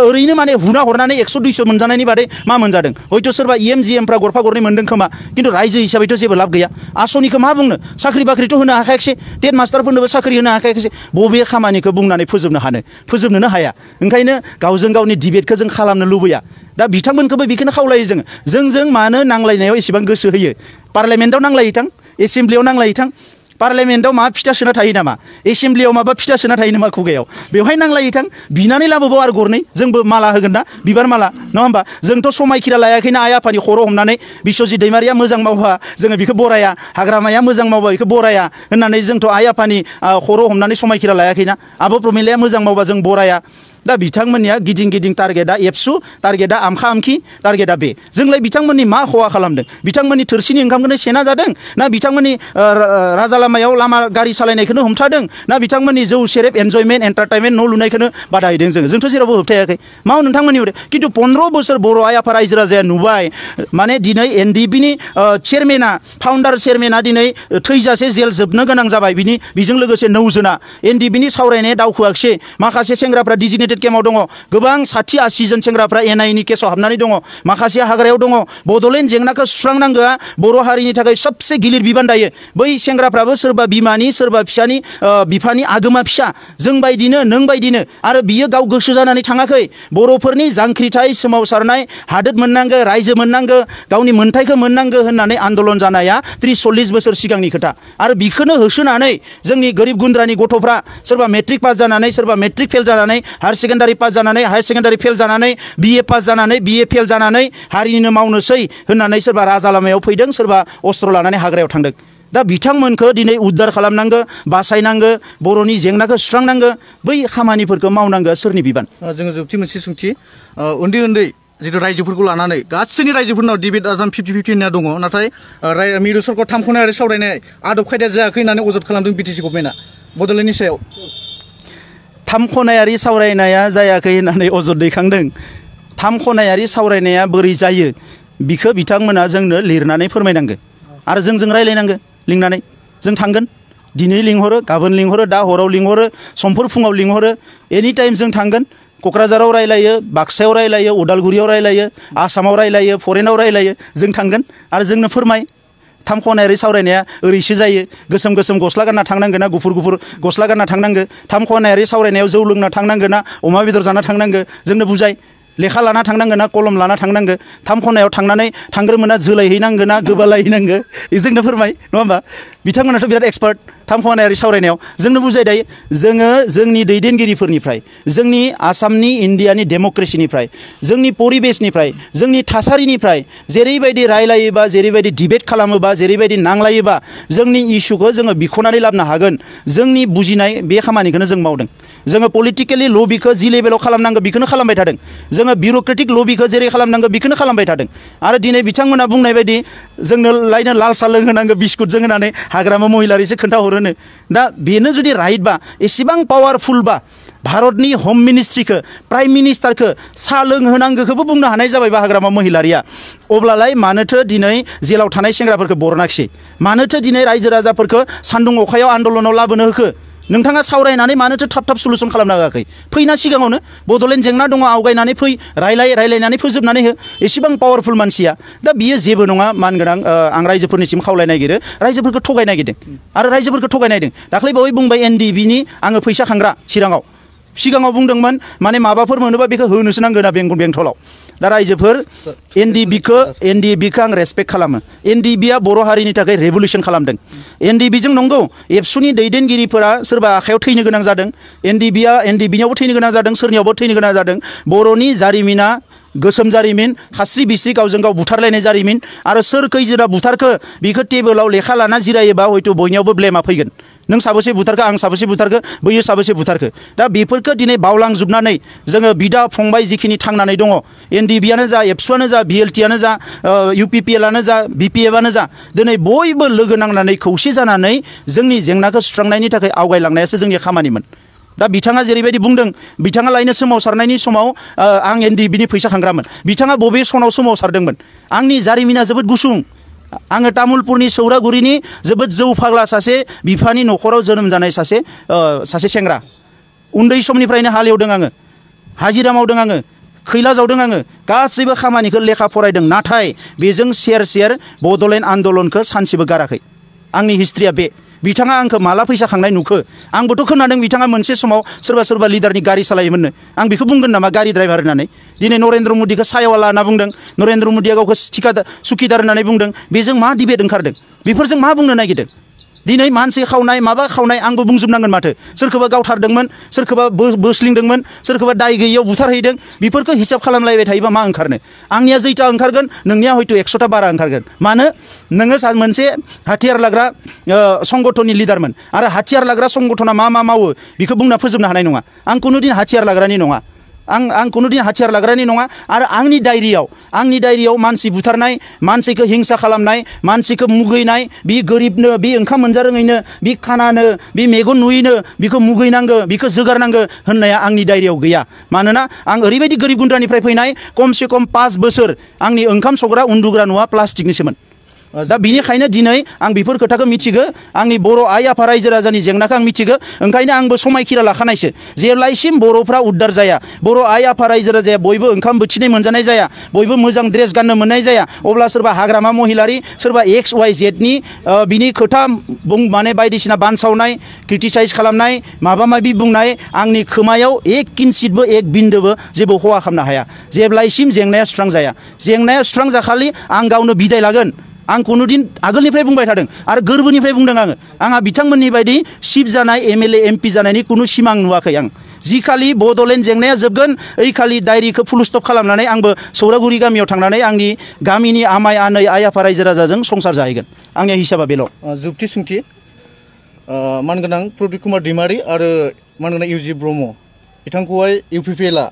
ओरैनो माने हुना हरनानै 100-200 मोनजानायनि बादै मा मोनजादों हयथ' सोरबा EM-GM फ्रा गरफा गरनै मोनदों खोमा खिन्थु रायजो हिसाबैथ' जेबो लाब गैया आसनिखौ मा बुंनो साख्रि बाख्रिथ' होनो हाखायाखिसै टेट मास्टारफोरनोबो साख्रि होनो हाखायाखिसै बबे खामानिखौ बुंनानै फोजोबनोनो हाया ओंखायनो गावजों गावनि डिबेटखौ जों खालामनो लुबैया दा बिथांमोनखौबो बेखौनो खावलायो जों मानो नांलायनायाव एसेबां गोसो होयो पार्लामेन्टआव नांलायोथां एसेम्ब्लियाव नांलायोथां पार्लामेन्टआव मा फिथा सोना थायो नामा एसेम्ब्लियाव माबा फिथा सोना थायो नामा खुगायाव बेवहाय नांलायोथां बिनानै लाबोबाव आरो गरनै जोंबो माला होगोन ना बिबार माला नङा होमबा जोंथ' समायखिरा लायाखैना आइ आफानि खर' हमनानै बिश्वजित दैमारिया मोजां मावबा जोङो बेखौ बराया हाग्रामाया मोजां मावबा बेखौ बराया होननानै जोंथ' आइ आफानि खर' हमनानै समायखिरा लायाखैना आब' प्रमिलाया मोजां मावबा जों बराया दा बिथांमोननिया गिदिं टारगेटआ एबसु टारगेटआ आमखा आमखि टारगेटआ बे जोंलाय बिथांमोननि मा खहा खालामदों बिथांमोननि थोरसिनि ओंखामखौनो सेना जादों ना बिथांमोननि राजा लामायाव लामा गारि सालायनायखौनो हमथादों ना बिथांमोननि जौ सेरेब एन्जयमेन्ट एन्टारटेनमेन्ट न' लुनायखौनो बादा होदों जोंथ' जेरावबो होबथायाखै माव नोंथांमोननि खिन्थु 15 बोसोर बर' आइ आफा रायजो राजाया नुबाय माने दिनै NDPनि चेयारमेना फाउन्डार चेयारमेना दिनै थैजासे जेल जोबनो गोनां जाबाय बिजों लोगोसे 9 जना NDPनि सावरायनाया दावखोआखिसै माखासे सेंग्राफ्रा डिजिनेटेड केमाव दङ गोबां 60-80 जन सेंग्राफ्रा NIA नि केसाव हाबनानै दङ माखासे हाग्रायाव दङ बड'लेण्ड जेंनाखौ सुस्रांनांगौआ बर' हारिनि थाखाय सबसे गिलिर बिबान दायो बै सेंग्राफ्राबो सोरबा बिमानि सोरबा फिसानि बिफानि आगोमा फिसा जों बायदिनो नों बायदिनो आरो बियो गाव गोसो जानानै थाङाखै बर'फोरनि जांख्रिथाय सोमावसारनाय हादोर मोननांगौ रायजो मोननांगौ गावनि मोन्थाइखौ मोननांगौ होननानै आन्दलन जानाया 30-40 बोसोर सिगांनि खोथा आरो बिखौनो होसोनानै जोंनि गोरिब गुन्द्रानि गथ'फ्रा सोरबा मेट्रिक पास जानानै सोरबा मेट्रिक फेल जानानै हायार सेकेन्डारि पास जानानै हायार सेकेन्डारि फेल जानानै BA पास जानानै BA फेल जानानै हारिनिनो मावनोसै होननानै सोरबा राजा लामायाव फैदों सोरबा अस्त्र लानानै हाग्रायाव थांदों दा बिथांमोनखौ दिनै उद्धार खालामनांगौ बासायनांगौ बर'नि जेंनाखौ सुस्रांनांगौ बै खामानिफोरखौ मावनांगौ सोरनि बिबान जोङो जोबथि मोनसे सोंथि उन्दै जिथु रायजोफोरखौ लानानै गासैनि रायजोफोरनाव डिबेट आजाम 50-50 होनना दङ नाथाय मिरु सरकार थामख'नायारि सावरायनाय आदब खायदाया जायाखै होननानै अजद खालामदों BTC गभर्नमेन्टआ बड'लेण्डनि सायाव थामख'नायारि सावरायनाया जायाखै होननानै अजद दैखांदों थामख'नायारि सावरायनाया बोरै जायो बिखौ बिथांमोना जोंनो लिरनानै फोरमायनांगौ आरो जोंजों रायलायनांगौ लिंनानै जों थांगोन दिनै लिंहरो गाबोन लिंहरो दा हराव लिंहरो समफोर फुङाव लिंहरो एनि टाइम जों थांगोन क'क्राझाराव रायलायो बाक्सायाव रायलायो उदालगुरियाव रायलायो आसामाव रायलायो फरेनाव रायलायो जों थांगोन आरो जोंनो फोरमाय थामख'नायारि सावरायनाया ओरैसो जायो गोसोम गस्ला गानना थांनांगौ ना गुफुर गस्ला गानना थांनांगौ थामख'नायारि सावरायनायाव जौ लोंना थांनांगौ ना अमा बेदर जाना थांनांगौ जोंनो बुजाय लेखा लाना थांनांगौ ना कलम लाना थांनांगौ थामख'नायाव थांनानै थांग्रोमोना जोलायहैनांगौ ना गोबालायहैनांगौ जोंनो फोरमाय नङा होमबा बिथांमोनाथ' बिराद एक्सपार्ट थामख'नायारि सावरायनायाव जोंनो बुजाय दायो जोङो जोंनि दैदेनगिरिफोरनिफ्राय जोंनि आसामनि इन्डियानि डेम'क्रेसिनिफ्राय जोंनि परिबेसनिफ्राय जोंनि थासारिनिफ्राय जेरैबायदि रायलायोबा जेरैबायदि डिबेट खालामोबा जेरैबायदि नांलायोबा जोंनि इस्युखौ जोङो बिख'नानै लाबोनो हागोन जोंनि बुजिनाय बे खामानिखौनो जों मावदों जोङो पलिटिकेलि लबिखौ जि लेभेलाव खालामनांगौ बेखौनो खालामबाय थादों जोङो बिउर'क्रेटिक लबिखौ जेरै खालामनांगौ बेखौनो खालामबाय थादों आरो दिनै बिथांमोना बुंनाय बायदि जोंनो लायनो लाल साहा लोंहोनांगौ बिस्कुटजों होनानै हाग्रामा महिलारिसो खोन्थाहरोनो दा बेनो जुदि राइटबा एसेबां पावारफुलबा भारतनि हम मिनिस्ट्रिखौ प्राइम मिनिस्टारखौ साहा लोंहोनांगौखौबो बुंनो हानाय जाबायबा हाग्रामा महिलारिया अब्लालाय मानोथो दिनै जेलाव थानाय सेंग्राफोरखौ बरनाखिसै मानोथो दिनै रायजो राजाफोरखौ सान्दुं अखायाव आन्दलनाव लाबोनो होखो नोंथाङा सावरायनानै मानोथो थाब थाब सलुसन खालामनो होआखै फैना सिगाङावनो बड'लेण्ड जेंना दङ आवगायनानै फै रायलायनानै फोजोबनानै हो एसेबां पावारफुल मानसिया दा बियो जेबो नङा मानगोनां आं रायजोफोरनिसिम खावलायनो नागिरो रायजोफोरखौ थगायनो नागिरदों आरो रायजोफोरखौ थगायनो नागिरदों दाख्लै बावै बुंबाय एनडिबिनि आङो फैसा खांग्रा सिगाङाव बुंदोंमोन माने माबाफोर मोनोबा बेखौ होनोसो नांगोन ना बेंटलाव दा रायजोफोर एनडिबिखौ आं रेसपेक्ट खालामो एनडिबिया बर' हारिनि थाखाय रेभुलुसन खालामदों एनडिबिजों नंगौ एबसुनि दैदेनगिरिफोरा सोरबा आखायाव थैनो गोनां जादों एनडिबिनियावबो थैनो गोनां जादों सोरनियावबो थैनो गोनां जादों बर'नि जारिमिना गोसोम जारिमिन खास्रि बिस्रि गावजों गाव बुथारलायनाय जारिमिन आरो सोर खैजोना बुथारखो बेखौ टेबोलाव लेखा लाना जिरायोबा हयथ' बयनियावबो ब्लेमा फैगोन नों साबेसे बुथारखो आं साबेसे बुथारखो बैयो साबेसे बुथारखो दा बेफोरखौ दिनै बावलांजोबनानै जोङो बिदा फंबाय जिखिनि थांनानै दङ एनडिबिआनो जा एबसुआनो जा बिएलटिआनो जा इउपिपिएलआनो जा बिपिएफआनो जा दिनै बयबो लोगो नांनानै खौसे जानानै जोंनि जेंनाखौ सुस्रांनायनि थाखाय आवगायलांनायासो जोंनि खामानिमोन दा बिथाङा जेरैबायदि बुंदों बिथाङा लायनो सोमावसारनायनि समाव आं एनडिबिनि फैसा खांग्रामोन बिथाङा बबे सनाव सोमावसारदोंमोन आंनि जारिमिना जोबोद गुसुं आङो तामुलपुरनि सौरागुरिनि जोबोद जौ फाग्ला सासे बिफानि न'खराव जोनोम जानाय सासे सेंग्रा उन्दै समनिफ्रायनो हालेवदों आङो हाजिरा मावदों आङो खैला जावदों आङो गासैबो खामानिखौ लेखा फरायदों नाथाय बेजों सेर बड'लेण्ड आन्दलनखौ सानसेबो गाराखै आंनि हिस्ट्रिया बे बिथाङा आंखौ माला फैसा खांनाय नुखो आंबोथ' खोनादों बिथाङा मोनसे समाव सोरबा लिडारनि गारि सालायोमोननो आं बेखौ बुंगोन नामा गारि ड्राइभार होननानै दिनै नरेन्द्र मदिखौ सायावाला होनना बुंदों नरेन्द्र मदिया गावखौ सुखिदार होननानै बुंदों बेजों मा डिबेट ओंखारदों बेफोरजों मा बुंनो नागिरदों दिनै मानसि खावनाय माबा खावनाय आंबो बुंजोबनांगोन माथो सोरखौबा गावथारदोंमोन सोरखौबा बोस्लिंदोंमोन सोरखौबा दाय गैयैयाव बुथारहैदों बेफोरखौ हिसाब खालामलायबाय थायोबा मा ओंखारनो आंनिया जैथा ओंखारगोन नोंनिया हयथ' 100टा बारा ओंखारगोन मानो नोङो मोनसे हाथियार लाग्रा संगठननि लिडारमोन आरो हाथियार लाग्रा संगठना मा मावो बेखौ बुंना फोजोबनो हानाय नङा आं कुनु दिन हाथियार लाग्रानि नङा आं कुनु दिन हाथियार लाग्रानि नङा आरो आंनि डायरियाव मानसि बुथारनाय मानसिखौ हिंसा खालामनाय मानसिखौ मुगैनाय बे गोरिबनो बे ओंखाम मोनजा रोङैनो बे खानानो बे मेगन नुयैनो बेखौ मुगैनांगौ बेखौ जोगारनांगौ होननाया आंनि डायरियाव गैया मानोना आं ओरैबायदि गोरिब गुन्द्रानिफ्राय फैनाय खमसे खम 5 बोसोर आंनि ओंखाम संग्रा उन्दुग्रा न'आ प्लास्टिकनिसोमोन दा बिनिखायनो दिनै आं बेफोर खोथाखौ मिथिगौ आंनि बर' आइ आफा रायजो राजानि जेंनाखौ आं मिथिगौ ओंखायनो आंबो समायखिरा लाखानायसो जेब्लायसिम बर'फ्रा उद्धार जाया बर' आइ आफा रायजो राजाया बयबो ओंखाम बोथिनै मोनजानाय जाया बयबो मोजां ड्रेस गाननो मोननाय जाया अब्ला सोरबा हाग्रामा महिलारि सोरबा XYZनि बिनि खोथा माने बायदिसिना बानसावनाय क्रिटिसाइज खालामनाय माबा माबि बुंनाय आंनि खोमायाव 1 किन्सिटबो 1 बिन्दोबो जेबो खहा खालामनो हाया जेब्लायसिम जेंनाया सुस्रांजाखालि आं गावनो बिदाय लागोन आं कुनु दिन आगोलनिफ्राय बुंबाय थादों आरो गोरबोनिफ्राय बुंदों आंहा बिथांमोननि बायदि चिफ जानाय MLA MP जानायनि कुनु सिमां नुवाखै आं जिखालि बड'लेण्ड जेंनाया जोबगोन ओइखालि डायरिखौ फुल स्टप खालामनानै आंबो सौरागुरि गामियाव थांनानै आंनि गामिनि आमाय आनै आइ आफा रायजो राजाजों संसार जाहैगोन आंनि हिसाबा बेल' जोबथि सोंथि मानगोनां प्रदीप कुमार दैमारि आरो मानगोनां UG ब्रह्म बिथांखौहाय UPPLआ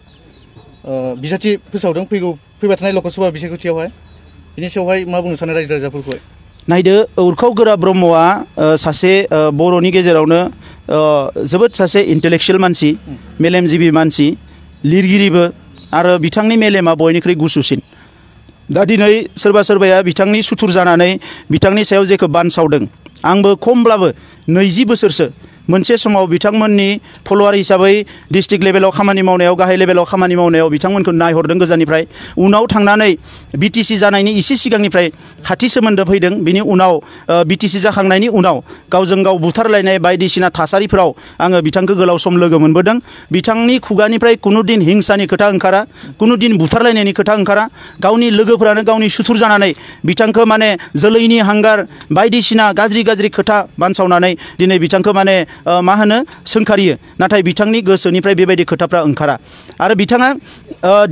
बिजाथि फोसावदों फैबाय थानाय लकसभा बिसायख'थियावहाय बिनि सायावहाय मा बुंनो सानो रायजो राजाफोरखौहाय नायदो उरखाव गोरा ब्रह्मआ सासे बर'नि गेजेरावनो जोबोद सासे इन्टेलेक्सुवेल मानसि मेलेमजिबि मानसि लिरगिरिबो आरो बिथांनि मेलेमा बयनिख्रुइ गुसुसिन दा दिनै सोरबाया बिथांनि सुथुर जानानै बिथांनि सायाव जेखौ बानसावदों आंबो खमब्लाबो 20 बोसोरसो मोनसे समाव बिथांमोननि फलोवार हिसाबै डिस्ट्रिक्ट लेभेलाव खामानि मावनायाव गाहाय लेभेलाव खामानि मावनायाव बिथांमोनखौ नायहरदों गोजाननिफ्राय उनाव थांनानै बिटिसि जानायनि एसे सिगांनिफ्राय खाथि सोमोन्दो फैदों बिनि उनाव बिटिसि जाखांनायनि उनाव गावजों गाव बुथारलायनाय बायदिसिना थासारिफोराव आङो बिथांखौ गोलाव सम लोगो मोनबोदों बिथांनि खुगानिफ्राय कुनु दिन हिंसानि खोथा ओंखारा कुनु दिन बुथारलायनायनि खोथा ओंखारा गावनि लोगोफोरानो गावनि सुथुर जानानै बिथांखौ माने जोलैनि हांगार बायदिसिना गाज्रि खोथा बानसावनानै दिनै बिथांखौ माने मा होनो सोंखारियो नाथाय बिथांनि गोसोनिफ्राय बेबायदि खोथाफ्रा ओंखारा आरो बिथाङा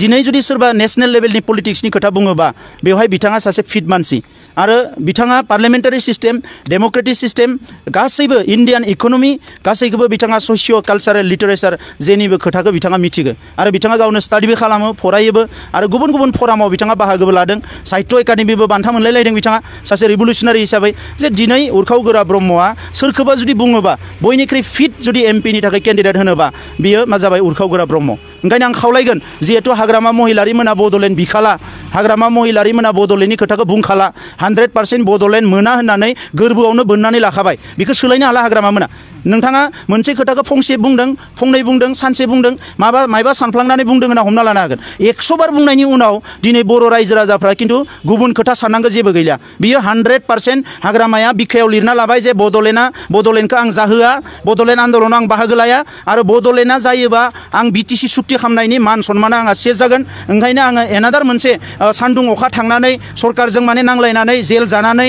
दिनै जुदि सोरबा नेशनेल लेभेलनि पलिटिक्सनि खोथा बुङोबा बेवहाय बिथाङा सासे फिट मानसि आरो बिथाङा पार्लियामेन्टारि सिस्टेम डेम'क्रेटिक सिस्टेम गासैबो इन्डियान इक'नमि गासैखौबो बिथाङा ससिय' कालचारेल लिटारेचार जेनिबो खोथाखौ बिथाङा मिथिगो आरो बिथाङा गावनो स्टाडिबो खालामो फरायोबो आरो गुबुन गुबुन फरामाव बिथाङा बाहागोबो लादों साहित्य एकाडेमिबो बान्था मोनलायलायदों बिथाङा सासे रिभलिउसनारि हिसाबै जे दिनै उरखाव गोरा ब्रह्मआ सोरखौबा जुदि बुङोबा बयनिख्रुइ फिट जुदि एमपिनि थाखाय केन्डिडेट होनोबा बियो मा जाबाय उरखाव गोरा ब्रह्म ओंखायनो आं खावलायगोन जिहेतु हाग्रामा महिलारि मोना बड'लेण्ड बिखाला हाग्रामा महिलारि मोना बड'लेण्डनि खोथाखौ बुंखाला 100% बड'लेण्ड मोना होननानै गोरबोआवनो बोननानै लाखाबाय बेखौ सोलायनो हाला हाग्रामा मोना नोंथाङा मोनसे खोथाखौ फंसे बुंदों फंनै बुंदों सानसे बुंदों मायबा सानफ्लांनानै बुंदों होनना हमना लानो हागोन 100 बार बुंनायनि उनाव दिनै बर' रायजो राजाफ्रा खिन्थु गुबुन खोथा साननांगौ जेबो गैला बियो 100% हाग्रामाया बिखायाव लिरना लाबाय जे बड'लेण्डखौ आं जाहोआ बड'लेण्ड आन्दलनाव आं बाहागो लाया आरो बड'लेण्डआ जायोबा आं बिटिसि सुक्ति खालामनायनि मान सन्माना आंहा सेस जागोन ओंखायनो आङो एनादार मोनसे सान्दुं अखा थांनानै सरकारजों माने नांलायनानै जेल जानानै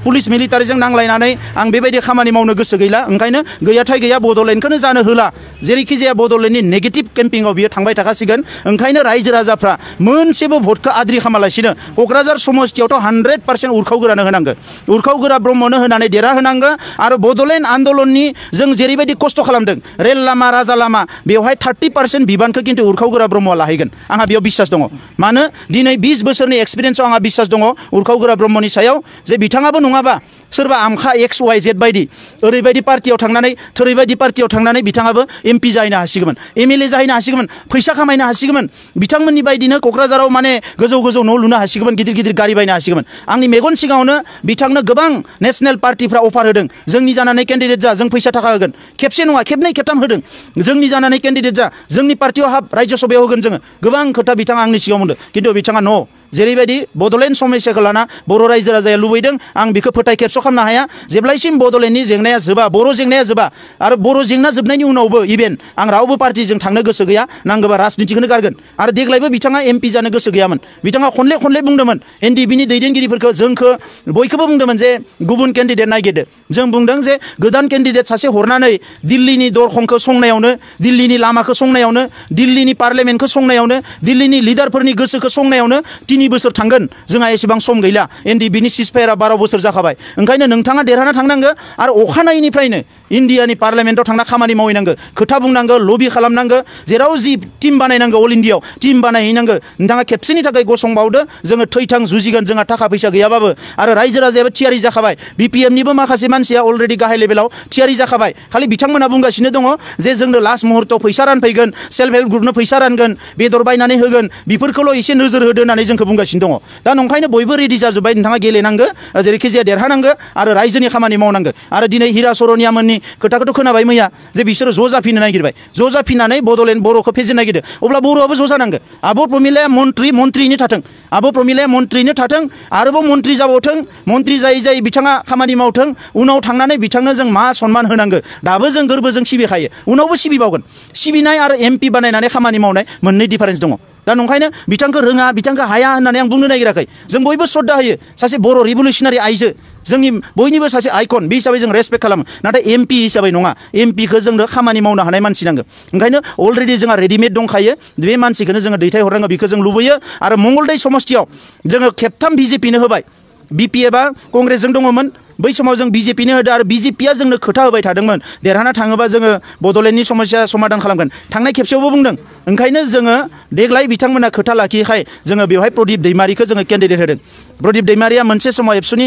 पुलिस मिलिटारिजों नांलायनानै आं बेबायदि खामानि मावनो गोसो गैला ओंखायनो गैयाथाय गैया बड'लेण्डखौनो जानो होला जेरैखि जाया बड'लेण्डनि नेगेटिभ केम्पिंआव बियो थांबाय थाखासिगोन ओंखायनो रायजो राजाफ्रा मोनसेबो भटखौ आद्रि खालामालासिनो क'क्राझार समस्तियावथ' 100% उरखाव गोरानो होनांगौ उरखाव गोरा ब्रह्मनो होनानै देरहाहोनांगौ आरो बड'लेण्ड आन्दलननि जों जेरैबायदि खस्थ' खालामदों रेल लामा राजा लामा बेवहाय 30% बिबानखौ खिन्थु उरखाव गोरा ब्रह्मआ लाहैगोन आंहा बेयाव बिश्वास दङ मानो दिनै 20 बोसोरनि एक्सपिरियेन्सआव आंहा बिश्वास दङ उरखाव गोरा ब्रह्मनि सायाव जे बिथाङाबो नङाबा सोरबा आमखा XYZ बायदि ओरैबायदि पार्टियाव थांनानै थोरैबायदि पार्टियाव थांनानै बिथाङाबो MP जाहैनो हासिगौमोन MLA जाहैनो हासिगौमोन फैसा खामायनो हासिगौमोन बिथांमोननि बायदिनो क'क्राझाराव माने गोजौ गोजौ न' लुनो हासिगौमोन गिदिर गारि बायनो हासिगौमोन आंनि मेगन सिगाङावनो बिथांनो गोबां नेशनेल पार्टिफ्रा अफार होदों जोंनि जानानै केन्डिडेट जा जों फैसा थाखा होगोन खेबसे नङा खेबनै खेबथाम होदों जोंनि जानानै केन्डिडेट जा जोंनि पार्टियाव हाब राज्य सभायाव होगोन जोङो गोबां खोथा बिथाङा आंनि सिगाङाव बुंदों खिन्थु बिथाङा न' जेरैबायदि बड'लेण्ड समस्याखौ लाना बर' रायजो राजाया लुबैदों आं बेखौ फोथाय खेबस' खालामनो हाया जेब्लायसिम बड'लेण्डनि जेंनाया जोबा बर' जेंनाया जोबा आरो बर' जेंना जोबनायनि उनावबो इभेन आं रावबो पार्टिजों थांनो गोसो गैया नांगौबा राजनितिखौनो गारगोन आरो देग्लायबो बिथाङा MP जानो गोसो गैयामोन बिथाङा खनले बुंदोंमोन NDBनि दैदेनगिरिफोरखौ जोंखौ बयखौबो बुंदोंमोन जे गुबुन केन्डिडेट नागिरदो जों बुंदों जे गोदान केन्डिडेट सासे हरनानै दिल्लीनि दरखंखौ संनायावनो दिल्लीनि लामाखौ संनायावनो दिल्लीनि पार्लियामेन्टखौ संनायावनो दिल्लीनि लिडारफोरनि गोसोखौ संनायावनो 3 बोसोर थांगोन जोंहा एसेबां सम गैला NDBनि सिजफायारा 12 बोसोर जाखाबाय ओंखायनो नोंथाङा देरहाना थांनांगौ आरो अखानायैनिफ्रायनो इन्डियानि पार्लियामेन्टआव थांना खामानि मावहैनांगौ खोथा बुंनांगौ लबि खालामनांगौ जेराव जि टीम बानायनांगौ अल इन्डियायाव टीम बानायहैनांगौ नोंथाङा खेबसेनि थाखाय गसंबावदो जोङो थैथां जुजिगोन जोंहा थाखा फैसा गैयाबाबो आरो रायजो राजायाबो थियारि जाखाबाय BPMनिबो माखासे मानसिया अलरेडि गाहाय लेभेलाव थियारि जाखाबाय खालि बिथांमोना बुंगासिनो दङ जे जोंनो लास्ट मुहूर्तआव फैसा रानफैगोन सेल्फ हेल्प ग्रुपनो फैसा रानगोन बेदर बायनानै होगोन बेफोरखौल' एसे नोजोर होदो होननानै जोंखौ बुंगासिनो दङ दा नंखायनो बयबो रेडि जाजोब्बाय नोंथाङा गेलेनांगौ जेरैखि जाया देरहानांगौ आरो रायजोनि खामानि मावनांगौ आरो दिनै हिरा सरनिया मोननि खोथाखौथ' खोनाबाय मैया जे बिसोरो ज' जाफिननो नागिरबाय ज' जाफिननानै बड'लेण्ड बर'खौ फेजेननो नागिरदों अब्ला बर'आबो ज' जानांगौ आब' प्रमिलाया मन्थ्रियैनो थाथों आब' प्रमिलाया मन्थ्रियैनो थाथों आरोबाव मन्थ्रि जाबावथों मन्थ्रि जायै बिथाङा खामानि मावथों उनाव थांनानै बिथांनो जों मा सन्मान होनांगौ दाबो जों गोरबोजों सिबिखायो उनावबो सिबिबावगोन सिबिनाय आरो MP बानायनानै खामानि मावनाय मोननै डिफारेन्स दङ दा नंखायनो बिथांखौ रोङा बिथांखौ हाया होननानै आं बुंनो नागिराखै जों बयबो श्रद्धा होयो सासे बर' रिभलिउसनारि आइजो जोंनि बयनिबो सासे आइकन बे हिसाबै जों रेसपेक्ट खालामो नाथाय MP हिसाबै नङा MPखौ जोंनो खामानि मावनो हानाय मानसि नांगौ ओंखायनो अलरेडि जोंहा रेडिमेड दंखायो बे मानसिखौनो जोङो दैथायहरनांगौ बेखौ जों लुबैयो आरो मंगलदै समस्तियाव जोङो खेबथाम BJPनो होबाय BPFआ कंग्रेसजों दङमोन बै समाव जों BJPनो होदो आरो BJPआ जोंनो खोथा होबाय थादोंमोन देरहाना थाङोबा जोङो बड'लेण्डनि समस्या समाधान खालामगोन थांनाय खेबसेयावबो बुंदों ओंखायनो जोङो देग्लाय बिथांमोना खोथा लाखियैखाय जोङो बेवहाय प्रदीप दैमारिखौ जोङो केन्डिडेट होदों प्रदीप दैमारिया मोनसे समाव एबसुनि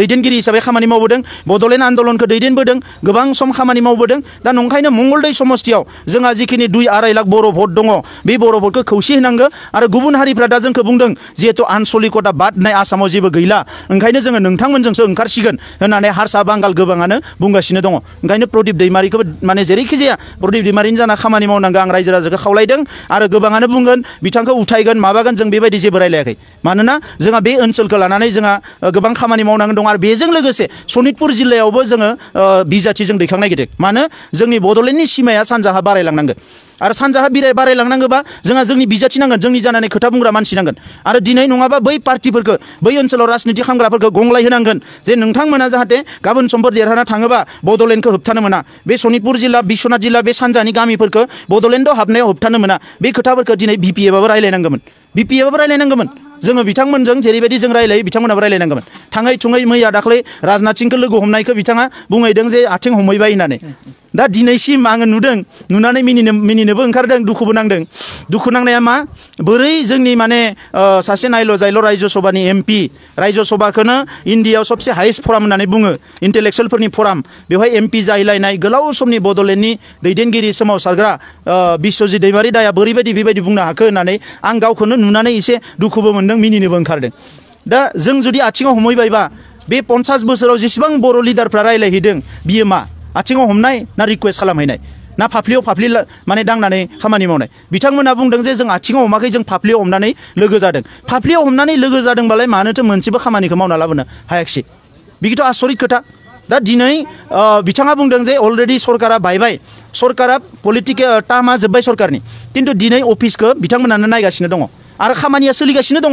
दैदेनगिरि हिसाबै खामानि मावबोदों बड'लेण्ड आन्दलनखौ दैदेनबोदों गोबां सम खामानि मावबोदों दा नंखायनो मंगलदै समस्तियाव जोंहा जिखिनि 2-2.5 लाख बर' भट दङ बे बर' भटखौ खौसे होनांगौ आरो गुबुन हारिफ्रा दा जोंखौ बुंदों जिहेतु आनसलिकता बाद होननाय आसामाव जेबो गैला ओंखायनो जोङो नोंथांमोनजोंसो ओंखारसिगोन होननानै हारसा बांगाल गोबाङानो बुंगासिनो दङ ओंखायनो प्रदीप दैमारिखौबो माने जेरैखि जाया प्रदीप दैमारिनि जाना खामानि मावनांगौ आं रायजो राजाखौ खावलायदों आरो गोबाङानो बुंगोन बिथांखौ उथायगोन माबागोन जों बेबायदि जेबो रायलायाखै मानोना जोंहा बे ओनसोलखौ लानानै जोंहा गोबां खामानि मावनांगौ दं आरो बेजों लोगोसे सनितपुर जिल्लायावबो जोङो बिजाथि जों दैखांनो नागिरदों मानो जोंनि बड'लेण्डनि सिमाया सानजाहा बारायलांनांगोन आरो सानजाहा बारायलांनांगौबा जोंहा जोंनि बिजाथि नांगोन जोंनि जानानै खोथा बुंग्रा मानसि नांगोन आरो दिनै नङाबा बै पार्टिफोरखौ बै ओनसोलाव राजनिति खालामग्राफोरखौ गंलाय होनांगोन जे नोंथांमोना जाहाथे गाबोन समफोर देरहाना थाङोबा बड'लेण्डखौ होबथानो मोना बे सनितपुर जिल्ला बिश्वनाथ जिल्ला बे सानजानि गामिफोरखौ बड'लेण्डआव हाबनायाव होबथानो मोना बे खोथाफोरखौ दिनै बिपिएफआबो रायलायनांगौमोन बिपिएफआबो रायलायनांगौमोन जोङो बिथांमोनजों जेरैबायदि जों रायलायो बिथांमोनाबो रायलायनांगौमोन थाङै थुङै मैया दाख्लै राजनाथ सिंखौ लोगो हमनायखौ बिथाङा बुंहैदों जे आथिं हमहैबाय होननानै दा दिनैसिम आङो नुदों नुनानै मिनिनोबो ओंखारदों दुखुबो नांदों दुखु नांनाया मा बोरै जोंनि माने सासे नायल' जायल' रायजो सभानि एमपि रायजो सभाखौनो इण्डियायाव सबसे हाइस्ट फराम होननानै बुङो इन्टेलेक्सुवेलफोरनि फराम बेवहाय एमपि जाहैलायनाय गोलाव समनि बड'लेण्डनि दैदेनगिरि सोमावसारग्रा बिश्वजित दैमारि दाया बोरैबायदि बेबायदि बुंनो हाखो होननानै आं गावखौनो नुनानै एसे दुखुबो मोनदों मिनिनोबो ओंखारदों दा जों जुदि आथिङाव हमहैबायबा बे 50 बोसोराव जेसेबां बर' लिडारफ्रा रायलायहैदों बियो मा आथिङाव हमनाय ना रिक्वेस्ट खालामहैनाय ना फाफ्लियाव फाफ्लि माने दांनानै खामानि मावनाय बिथांमोना बुंदों जे जों आथिङाव हमाखै जों फाफ्लियाव हमनानै लोगो जादों फाफ्लियाव हमनानै लोगो जादोंबालाय मानोथो मोनसेबो खामानिखौ मावना लाबोनो हायाखिसै बिखौथ' आसरित खोथा दा दिनै बिथाङा बुंदों जे अलरेडि सरकारा बायबाय सरकारा पलिटिकेल टार्मा जोब्बाय सरकारनि खिन्थु दिनै अफिसखौ बिथांमोनानो नायगासिनो दङ आरो खामानिया सोलिगासिनो दङ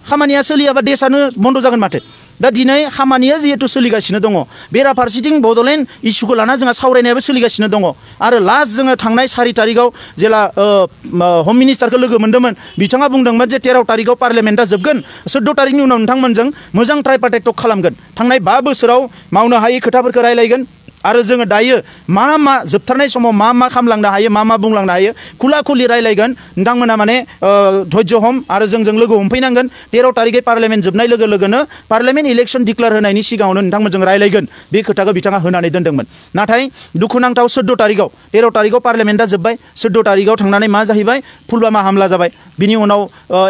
खामानिया सोलियाबा देशानो बन्द जागोन माथो दा दिनै खामानिया जिहेतु सोलिगासिनो दङ बेराफारसेथिं बड'लेण्ड इस्युखौ लाना जोंहा सावरायनायाबो सोलिगासिनो दङ आरो लास्ट जोङो थांनाय 4 तारिखआव जेला हम मिनिस्टारखौ लोगो मोन्दोंमोन बिथाङा बुंदोंमोन जे 13 तारिखआव पार्लियामेन्टआ जोबगोन 14 तारिखनि उनाव नोंथांमोनजों मोजां ट्राइपार्टाइट टक खालामगोन थांनाय 5 बोसोराव मावनो हायै खोथाफोरखौ रायलायगोन आरो जोङो दायो मा जोबथारनाय समाव मा खालामलांनो हायो मा बुंलांनो हायो खुला खुलि रायलायगोन नोंथांमोना माने धैर्य हम आरो जोंजों लोगो हमफैनांगोन 13 तारिखै पार्लियामेन्ट जोबनाय लोगो लोगोनो पार्लियामेन्ट इलेक्सन डिक्लेयार होनायनि सिगाङावनो नोंथांमोनजों रायलायगोन बे खोथाखौ बिथाङा होनानै दोनदोंमोन नाथाय दुखुनांथाव 14 तारिखआव 13 तारिखआव पार्लियामेन्टआ जोब्बाय 14 तारिखआव थांनानै मा जाहैबाय पुलवामा हामला जाबाय बिनि उनाव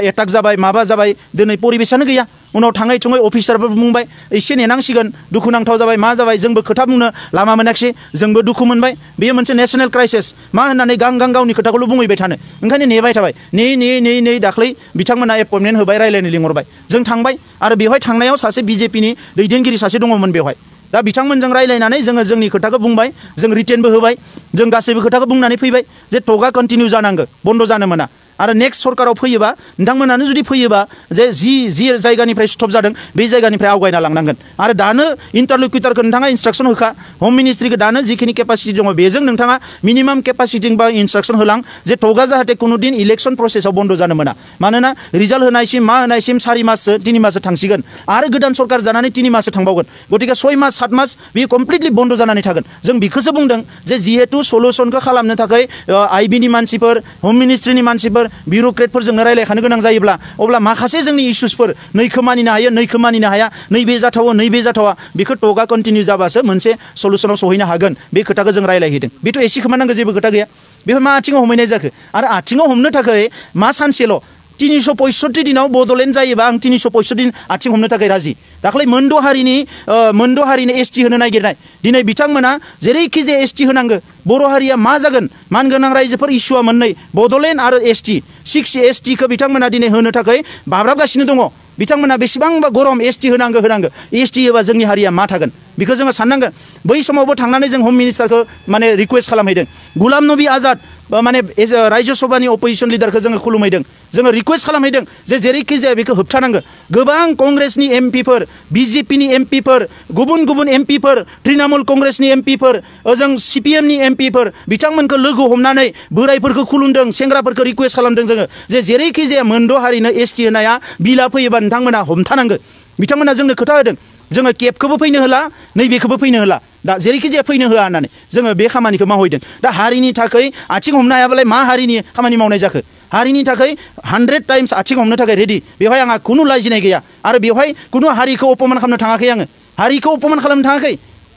एटाक जाबाय माबा जाबाय दिनै परिबेसानो गैया उनाव थाङै थुङै अफिसारबो बुंबाय एसे नेनांसिगोन दुखुनांथाव जाबाय मा जाबाय जोंबो खोथा बुंनो लामा मोनाखिसै जोंबो दुखु मोनबाय बेयो मोनसे नेशनेल क्राइसिस मा होननानै गावनि खोथाखौल' बुंहैबाय थानो ओंखायनो नेबाय थाबाय नेयै दाख्लै बिथांमोना एपइन्टमेन्ट होबाय रायलायनो लिंहरबाय जों थांबाय आरो बेवहाय थांनायाव सासे बिजेपिनि दैदेनगिरि सासे दङमोन बेवहाय दा बिथांमोनजों रायलायनानै जोङो जोंनि खोथाखौ बुंबाय जों रिटेनबो होबाय जों गासैबो खोथाखौ बुंनानै फैबाय जे टकआ कन्टिनिउ जानांगौ बन्द जानो मोना आरो नेक्स्ट सरकाराव फैयोबा नोंथांमोनानो जुदि फैयोबा जे जि जायगानिफ्राय स्टप जादों बे जायगानिफ्राय आवगायना लांनांगोन आरो दानो इन्टारल'कुटारखौ नोंथाङा इन्सट्राक्सन होखा हम मिनिस्ट्रिखौ दानो जिखिनि केपासिटि दङ बेजों नोंथाङा मिनिमाम केपासिटि बा इन्सट्राक्सन होलां जे टकआ जाहाथे कुनु दिन इलेक्सन प्रसेसआव बन्द जानो मोना मानोना रिजाल्ट होनायसिम मा होनायसिम 4 माससो 3 माससो थांसिगोन आरो गोदान सरकार जानानै 3 माससो थांबावगोन गतिके 6 मास 7 मास बेयो कमप्लिटलि बन्द जानानै थागोन जों बेखौसो बुंदों जे जिहेतु सलुसनखौ खालामनो थाखाय आइबिनि मानसिफोर हम मिनिस्ट्रिनि मानसिफोर बिउरोक्रेटफोरजोंनो रायलायखानो गोनां जायोब्ला अब्ला माखासे जोंनि इस्युसफोर नैखौ मानिनो हायो नैखौ मानिनो हाया नैबे जाथावा बेखौ टकआ कन्टिनिउ जाबासो मोनसे सलुसनाव सहैनो हागोन बे खोथाखौ जों रायलायहैदों बेथ' एसे खोमानांगौ जेबो खोथा गैया बेफोर मा आथिङाव हमहैनाय जाखो आरो आथिङाव हमनो थाखाय मा सानसेल' 365 दिनाव बड'लेण्ड जायोबा आं 365 दिन आथिं हमनो थाखाय राजि दाख्लै मोनद' हारिनि एसटि होनो नागिरनाय दिनै बिथांमोना जेरैखि जाया एसटि होनांगौ बर' हारिया मा जागोन मानगोनां रायजोफोर इस्युआ मोननै बड'लेण्ड आरो एसटि 6 एसटिखौ बिथांमोना दिनै होनो थाखाय बाब्राबगासिनो दङ बिथांमोना बेसेबांबा गरम एसटि होनांगौ एसटि होबा जोंनि हारिया मा थागोन बेखौ जोङो साननांगोन बै समावबो थांनानै जों हम मिनिस्टारखौ माने रिक्वेस्ट खालामहैदों गुलाम नबी आजाद माने रायजो सभानि अपोजिसन लिडारखौ जोङो खुलुमहैदों जोङो रिक्वेस्ट खालामहैदों जे जेरैखि जाया बेखौ होबथानांगौ गोबां कंग्रेसनि एमपिफोर बिजेपिनि एमपिफोर गुबुन एमपिफोर तृणमूल कंग्रेसनि एमपिफोर ओजों सिपिएमनि एमपिफोर बिथांमोनखौ लोगो हमनानै बोराइफोरखौ खुलुमदों सेंग्राफोरखौ रिक्वेस्ट खालामदों जोङो जे जेरैखि जाया मोनद' हारिनो एसटि होनाया बिला फैयोबा नोंथांमोना हमथानांगौ बिथांमोना जोंनो खोथा होदों जोङो केबखौबो फैनो होला नैबेखौबो फैनो होला दा जेरैखि जाया फैनो होआ होननानै जोङो बे खामानिखौ मावहैदों दा हारिनि थाखाय आथिं हमनो हायाबालाय मा हारिनि खामानि मावनाय जाखो हारिनि थाखाय 100 टाइम्स आथिं हमनो थाखाय रेडि बेवहाय आंहा खुनु लाजिनाय गैया आरो बेवहाय खुनु हारिखौ अपमान खालामनो थाङाखै आङो हारिखौ अपमान खालामनो थाङाखै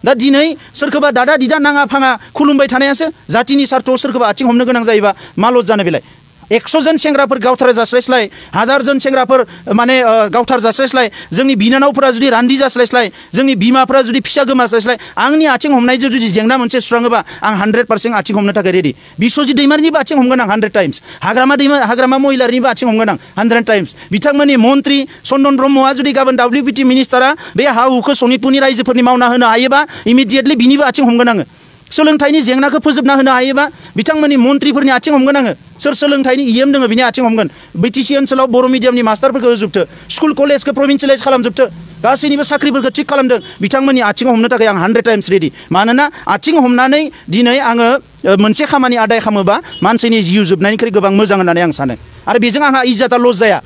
दा दिनै सोरखौबा दादा दिदा नाङा फाङा खुलुमबाय थानायासो जातिनि सार्थआव सोरखौबा आथिं हमनो गोनां जायोबा मा लस जानो बेलाय 100 जन सेंग्राफोर गावथार जास्लायस्लाय 1000 जन सेंग्राफोर माने गावथार जास्लायस्लाय जोंनि बिनानावफोरा जुदि रान्दि जास्लायस्लाय जोंनि बिमाफोरा जुदि फिसा गोमास्लायस्लाय आंनि आथिं हमनायजों जुदि जेंना मोनसे सुस्राङोबा आं 100% आथिं हमनो थाखाय रेडि बिश्वजित दैमारिनिबो आथिं हमगोन आं 100 टाइम्स हाग्रामा महिलारिनिबो आथिं हमगोन आं 100 टाइम्स बिथांमोननि मन्त्रि चन्दन ब्रह्मआ जुदि गाबोन WPT मिनिस्टारा बे हा हुखौ सनितपुरनि रायजोफोरनि मावना होनो हायोबा इमिडिएटलि बिनिबो आथिं हमगोन आङो सोलोंथाइनि जेंनाखौ फोजोबना होनो हायोबा बिथांमोननि मन्त्रिफोरनि आथिं हमगोन आङो सोर सोलोंथाइनि इएम दङ बिनि आथिं हमगोन BTC ओनसोलाव बर' मिडियामनि मास्टारफोरखौ होजोबथो स्कुल कलेजखौ प्रभिन्सियेलाइज खालामजोबथो गासैनिबो साख्रिफोरखौ थिक खालामदों बिथांमोननि आथिं हमनो थाखाय आं 100 टाइम्स रेडि मानोना आथिं हमनानै दिनै आङो मोनसे खामानि आदाय खालामोबा मानसिनि जिउ जोबनायनिख्रुइ गोबां मोजां होननानै आं सानो आरो बेजों आंहा इज्जता लस जाया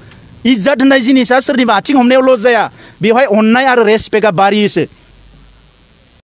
इज्जत होननाय जिनिसा सोरनिबा आथिं हमनायाव लस जाया बेवहाय अननाय आरो रेसपेक्टआ बारियोसो